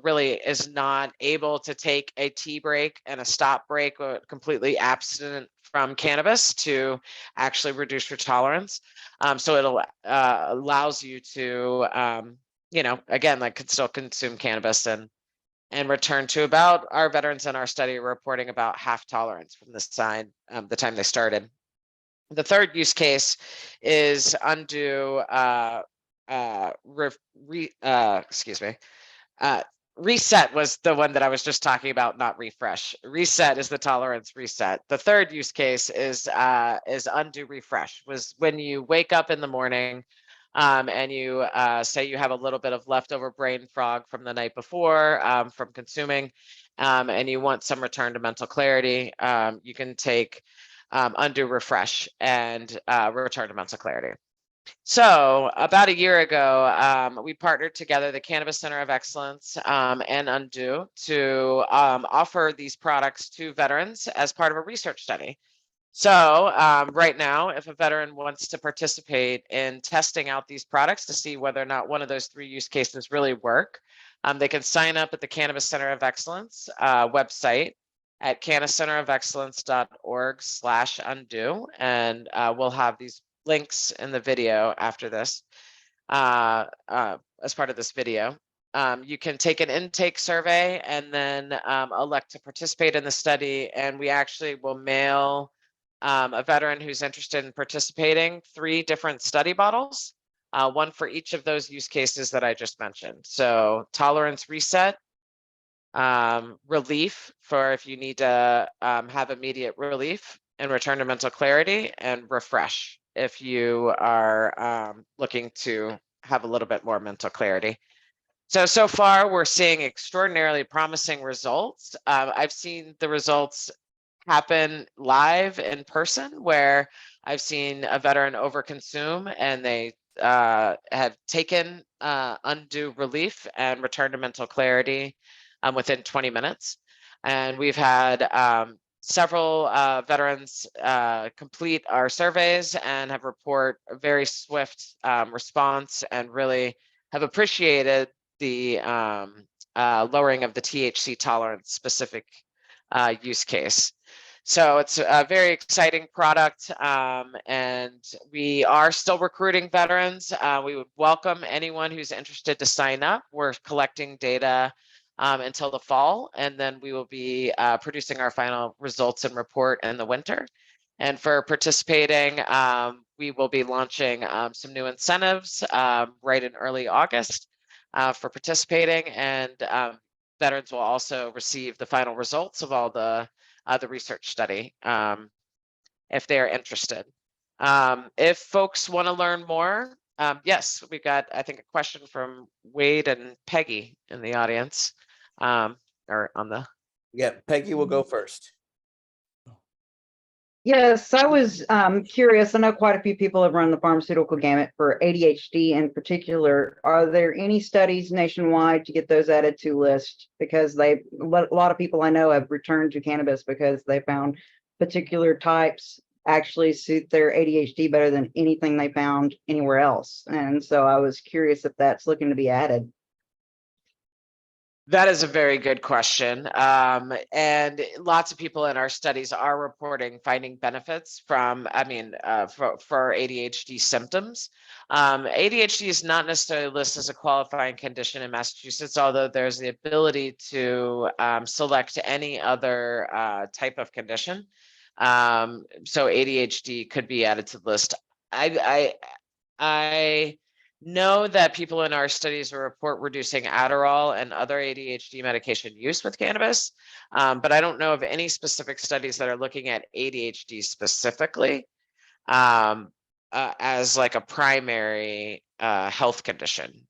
really is not able to take a tea break and a stop break, or completely abstinent from cannabis to actually reduce your tolerance. So it allows you to, again, like, could still consume cannabis and return to about, our veterans in our study reporting about half tolerance from this time, the time they started. The third use case is Undo Reset was the one that I was just talking about, not Refresh. Reset is the tolerance reset. The third use case is Undo Refresh, was when you wake up in the morning and you say you have a little bit of leftover brain fog from the night before from consuming, and you want some return to mental clarity. You can take Undo Refresh and return to mental clarity. So about 1 year ago, we partnered together, the Cannabis Center of Excellence and Undo, to offer these products to veterans as part of a research study. So right now, if a veteran wants to participate in testing out these products to see whether or not one of those 3 use cases really work, they can sign up at the Cannabis Center of Excellence website at cannabiscenterofexcellence.org/undo, and we'll have these links in the video after this as part of this video. You can take an intake survey and then elect to participate in the study, and we actually will mail a veteran who's interested in participating 3 different study bottles, one for each of those use cases that I just mentioned. So tolerance reset, relief for if you need to have immediate relief and return to mental clarity, and refresh if you are looking to have a little bit more mental clarity. So far, we're seeing extraordinarily promising results. I've seen the results happen live in person, where I've seen a veteran overconsume and they have taken undue relief and returned to mental clarity within 20 minutes. And we've had several veterans complete our surveys and have report a very swift response, and really have appreciated the lowering of the THC tolerance specific use case. So it's a very exciting product, and we are still recruiting veterans. We would welcome anyone who's interested to sign up. We're collecting data until the fall, and then we will be producing our final results and report in the winter. And for participating, we will be launching some new incentives right in early August for participating, and veterans will also receive the final results of all the research study if they're interested. If folks want to learn more, yes, we got, I think, a question from Wade and Peggy in the audience, or on the. Yeah, Peggy will go first. Yes, I was curious. I know quite a few people have run the pharmaceutical gamut for ADHD in particular. Are there any studies nationwide to get those added to list? Because a lot of people I know have returned to cannabis because they found particular types actually suit their ADHD better than anything they found anywhere else. And so I was curious if that's looking to be added. That is a very good question. And lots of people in our studies are reporting finding benefits from, for ADHD symptoms. ADHD is not necessarily listed as a qualifying condition in Massachusetts, although there's the ability to select any other type of condition. So ADHD could be added to the list. I know that people in our studies will report reducing Adderall and other ADHD medication use with cannabis, but I don't know of any specific studies that are looking at ADHD specifically as like a primary health condition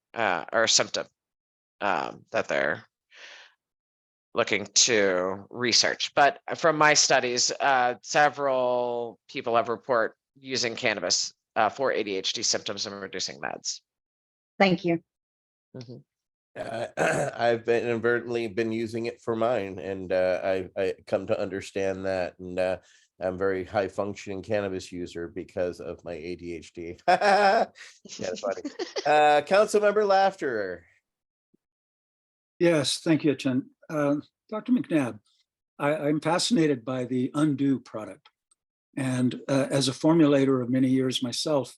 or symptom that they're looking to research. But from my studies, several people have report using cannabis for ADHD symptoms and reducing meds. Thank you. I've inadvertently been using it for mine, and I come to understand that, and I'm a very high functioning cannabis user because of my ADHD. Yeah, funny. Councilmember Laughter. Yes, thank you, Chen. Dr. McNabb, I'm fascinated by the Undo product. And as a formulator of many years myself,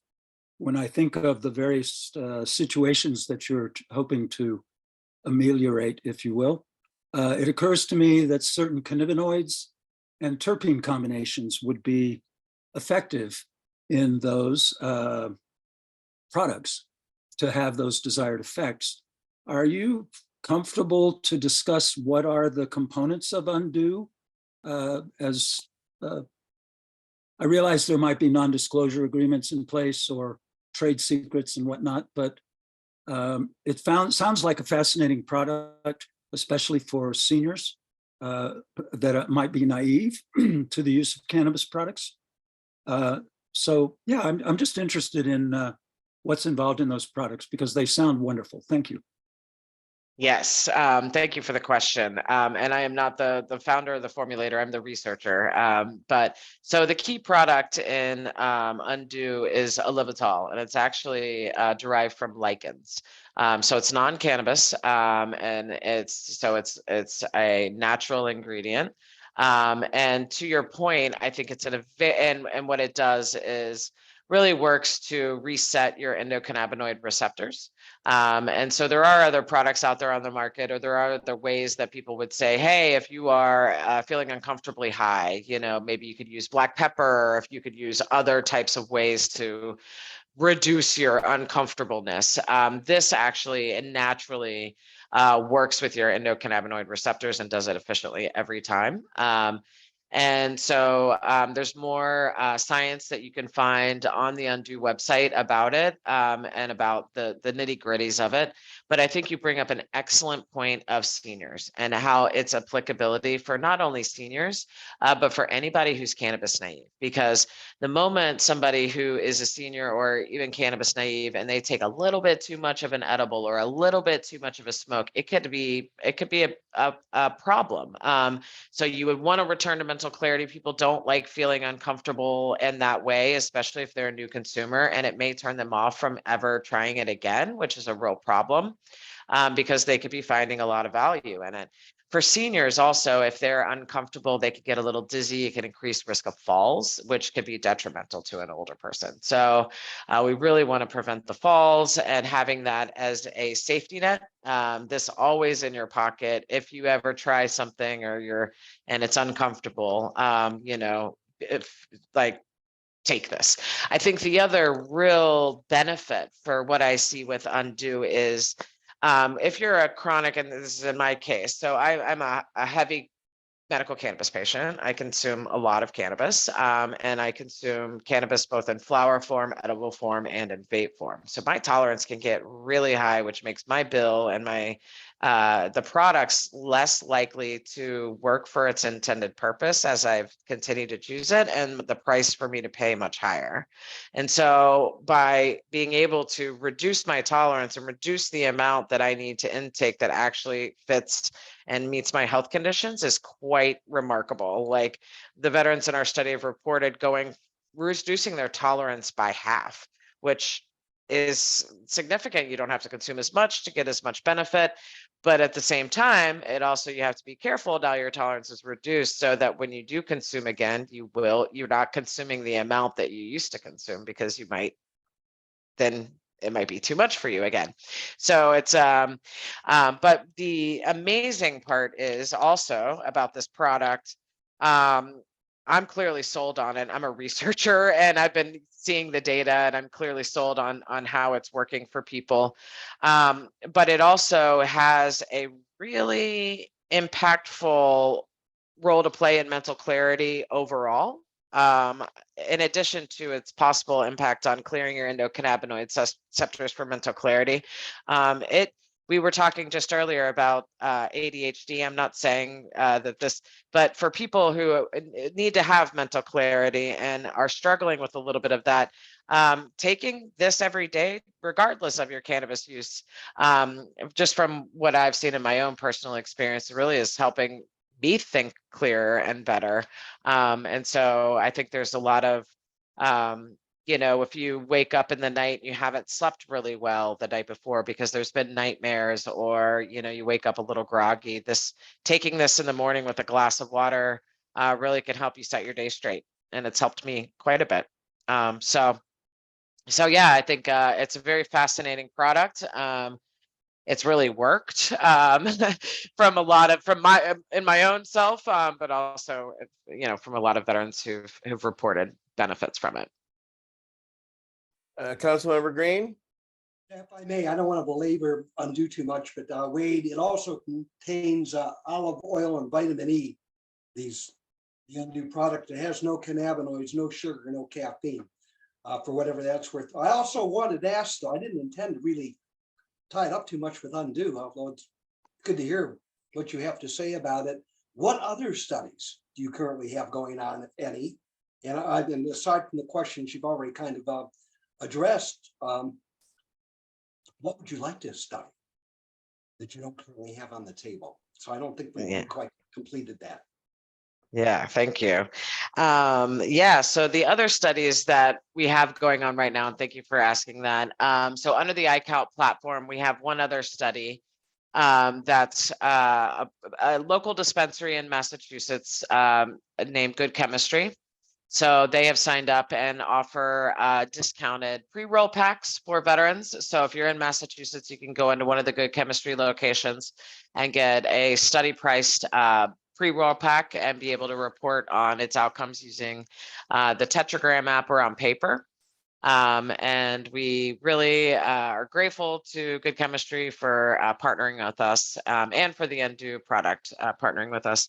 when I think of the various situations that you're hoping to ameliorate, if you will, it occurs to me that certain cannabinoids and terpene combinations would be effective in those products to have those desired effects. Are you comfortable to discuss what are the components of Undo? I realize there might be non-disclosure agreements in place or trade secrets and whatnot, but it sounds like a fascinating product, especially for seniors that might be naive to the use of cannabis products. So yeah, I'm just interested in what's involved in those products because they sound wonderful. Thank you. Yes, thank you for the question. And I am not the founder or the formulator, I'm the researcher. But so the key product in Undo is olivitol, and it's actually derived from lichens. So it's non-cannabis, and it's a natural ingredient. And to your point, I think it's and what it does is really works to reset your endocannabinoid receptors. And so there are other products out there on the market, or there are other ways that people would say, hey, if you are feeling uncomfortably high, maybe you could use black pepper, or if you could use other types of ways to reduce your uncomfortableness. This actually naturally works with your endocannabinoid receptors and does it efficiently every time. And so there's more science that you can find on the Undo website about it and about the nitty gritties of it. But I think you bring up an excellent point of seniors and how its applicability for not only seniors, but for anybody who's cannabis naive. Because the moment somebody who is a senior or even cannabis naive and they take a little bit too much of an edible or a little bit too much of a smoke, it could be a problem. So you would want to return to mental clarity. People don't like feeling uncomfortable in that way, especially if they're a new consumer, and it may turn them off from ever trying it again, which is a real problem because they could be finding a lot of value in it. For seniors also, if they're uncomfortable, they could get a little dizzy. It can increase risk of falls, which could be detrimental to an older person. So we really want to prevent the falls, and having that as a safety net, this always in your pocket. If you ever try something and it's uncomfortable, if like, take this. I think the other real benefit for what I see with Undo is if you're a chronic, and this is in my case, so I'm a heavy medical cannabis patient. I consume a lot of cannabis, and I consume cannabis both in flower form, edible form, and in vape form. So my tolerance can get really high, which makes my bill and the products less likely to work for its intended purpose as I've continued to use it, and the price for me to pay much higher. And so by being able to reduce my tolerance and reduce the amount that I need to intake that actually fits and meets my health conditions is quite remarkable. Like the veterans in our study have reported reducing their tolerance by half, which is significant. You don't have to consume as much to get as much benefit. But at the same time, you have to be careful now your tolerance is reduced so that when you do consume again, you're not consuming the amount that you used to consume, because it might be too much for you again. So it's, but the amazing part is also about this product. I'm clearly sold on it. I'm a researcher and I've been seeing the data, and I'm clearly sold on how it's working for people. But it also has a really impactful role to play in mental clarity overall. In addition to its possible impact on clearing your endocannabinoid receptors for mental clarity, we were talking just earlier about ADHD. I'm not saying but for people who need to have mental clarity and are struggling with a little bit of that, taking this every day, regardless of your cannabis use, just from what I've seen in my own personal experience, really is helping me think clearer and better. And so I think there's a lot of, if you wake up in the night and you haven't slept really well the night before because there's been nightmares, or, you wake up a little groggy, taking this in the morning with a glass of water really can help you set your day straight. And it's helped me quite a bit. So yeah, I think it's a very fascinating product. It's really worked in my own self, but also, from a lot of veterans who've reported benefits from it. Councilmember Green? If I may, I don't want to belabor Undo too much, but Wade, it also contains olive oil and vitamin E. The Undo product, it has no cannabinoids, no sugar, no caffeine, for whatever that's worth. I also wanted to ask, though, I didn't intend to really tie it up too much with Undo, although it's good to hear what you have to say about it. What other studies do you currently have going on, if any? And aside from the questions you've already kind of addressed, what would you like to study that you don't currently have on the table? So I don't think we've quite completed that. Yeah, thank you. So the other studies that we have going on right now, and thank you for asking that. So under the iCount platform, we have one other study that's a local dispensary in Massachusetts named Good Chemistry. So they have signed up and offer discounted pre-roll packs for veterans. So if you're in Massachusetts, you can go into one of the Good Chemistry locations and get a study-priced pre-roll pack and be able to report on its outcomes using the Tetragram app or on paper. And we really are grateful to Good Chemistry for partnering with us, and for the Undo product partnering with us.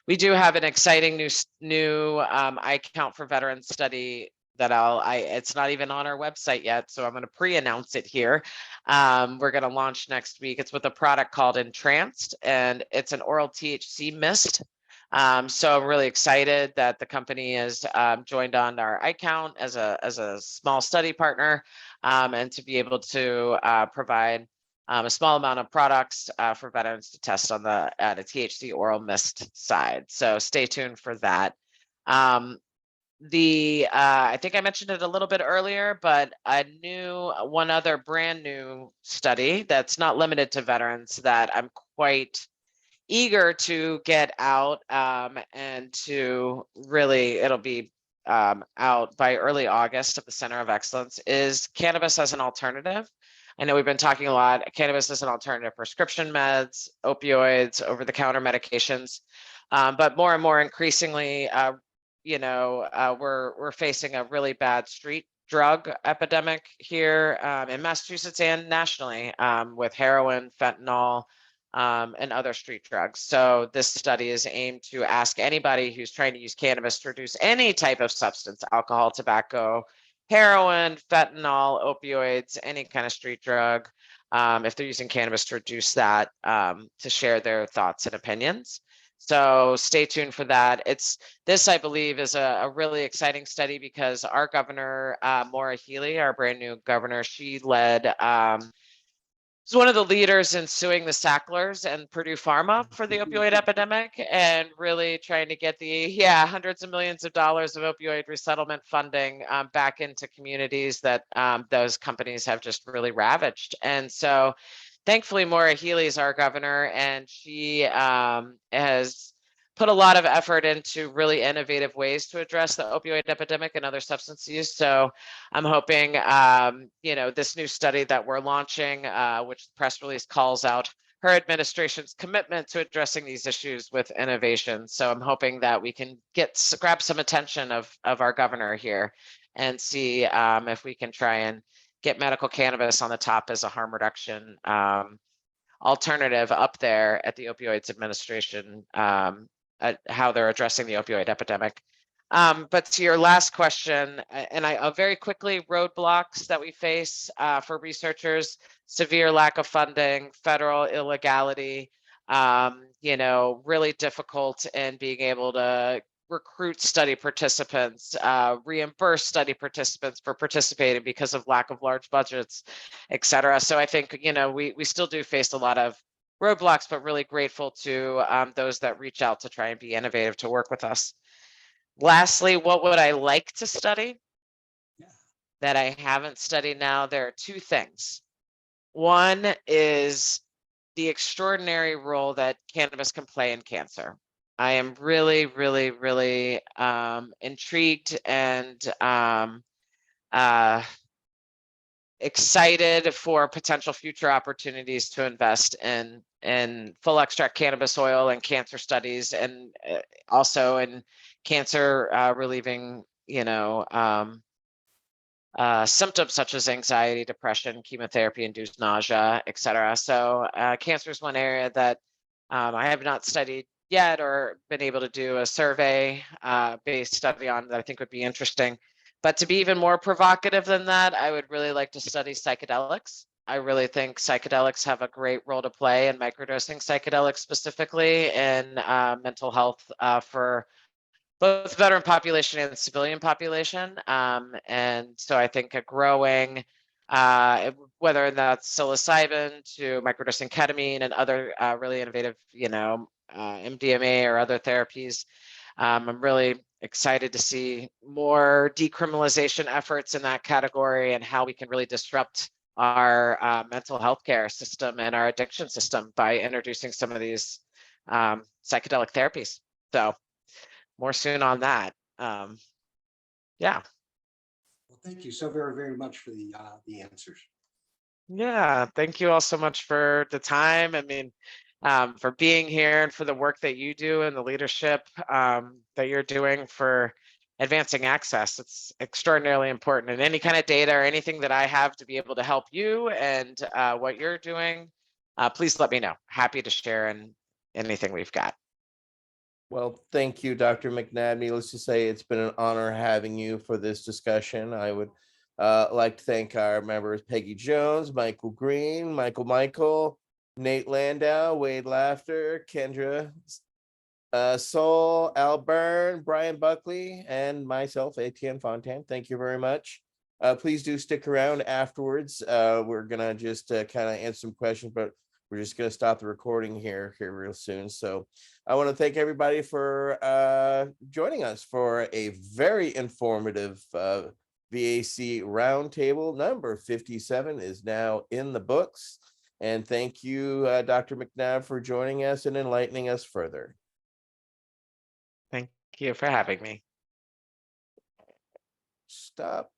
we do have an exciting new iCount for Veterans study that it's not even on our website yet, so I'm going to pre-announce it here. We're going to launch next week. It's with a product called Entranced, and it's an oral THC mist. So I'm really excited that the company has joined on our iCount as a small study partner, and to be able to provide a small amount of products for veterans to test on the THC oral mist side. So stay tuned for that. I think I mentioned it a little bit earlier, but one other brand new study that's not limited to veterans that I'm quite eager to get out, and to really, it'll be out by early August of the Center of Excellence, is cannabis as an alternative. I know we've been talking a lot, cannabis as an alternative, prescription meds, opioids, over-the-counter medications, but more and more increasingly, we're facing a really bad street drug epidemic here in Massachusetts and nationally, with heroin, fentanyl, and other street drugs. So this study is aimed to ask anybody who's trying to use cannabis to reduce any type of substance, alcohol, tobacco, heroin, fentanyl, opioids, any kind of street drug, if they're using cannabis to reduce that, to share their thoughts and opinions. So stay tuned for that. This, I believe, is a really exciting study because our governor, Maura Healey, our brand new governor, she led, was one of the leaders in suing the Sacklers and Purdue Pharma for the opioid epidemic, and really trying to get the hundreds of millions of dollars of opioid resettlement funding back into communities that those companies have just really ravaged. And so thankfully, Maura Healey is our governor, and she has put a lot of effort into really innovative ways to address the opioid epidemic and other substance use. So I'm hoping, this new study that we're launching, which the press release calls out her administration's commitment to addressing these issues with innovation. So I'm hoping that we can grab some attention of our governor here and see if we can try and get medical cannabis on the top as a harm reduction alternative up there at the Opioids Administration, how they're addressing the opioid epidemic. But to your last question, and very quickly, roadblocks that we face for researchers: severe lack of funding, federal illegality, really difficult in being able to recruit study participants, reimburse study participants for participating because of lack of large budgets, et cetera. So I think, we still do face a lot of roadblocks, but really grateful to those that reach out to try and be innovative to work with us. Lastly, what would I like to study that I haven't studied now? There are two things. One is the extraordinary role that cannabis can play in cancer. I am really, really, really intrigued and excited for potential future opportunities to invest in full extract cannabis oil and cancer studies, and also in cancer relieving, symptoms such as anxiety, depression, chemotherapy-induced nausea, et cetera. So cancer is one area that I have not studied yet or been able to do a survey-based study on that I think would be interesting. But to be even more provocative than that, I would really like to study psychedelics. I really think psychedelics have a great role to play in microdosing psychedelics specifically in mental health for both veteran population and civilian population. And so I think a growing, whether that's psilocybin to microdosing ketamine and other really innovative, MDMA or other therapies, I'm really excited to see more decriminalization efforts in that category and how we can really disrupt our mental health care system and our addiction system by introducing some of these psychedelic therapies. So more soon on that. Yeah. Well, thank you so very, very much for the answers. Yeah, thank you all so much for the time. I mean, for being here and for the work that you do and the leadership that you're doing for advancing access. It's extraordinarily important. And any kind of data or anything that I have to be able to help you and what you're doing, please let me know. Happy to share in anything we've got. Well, thank you, Dr. McNabb. Needless to say, it's been an honor having you for this discussion. I would like to thank our members, Peggy Jones, Michael Green, Michael, Nate Landau, Wade Laughter, Kendra Soul, Al Byrne, Brian Buckley, and myself, Etienne Fontaine. Thank you very much. Please do stick around afterwards. We're gonna just kind of answer some questions, but we're just gonna stop the recording here real soon. So I want to thank everybody for joining us for a very informative V.A.C. Roundtable. Number 57 is now in the books. And thank you, Dr. McNabb, for joining us and enlightening us further. Thank you for having me. Stop.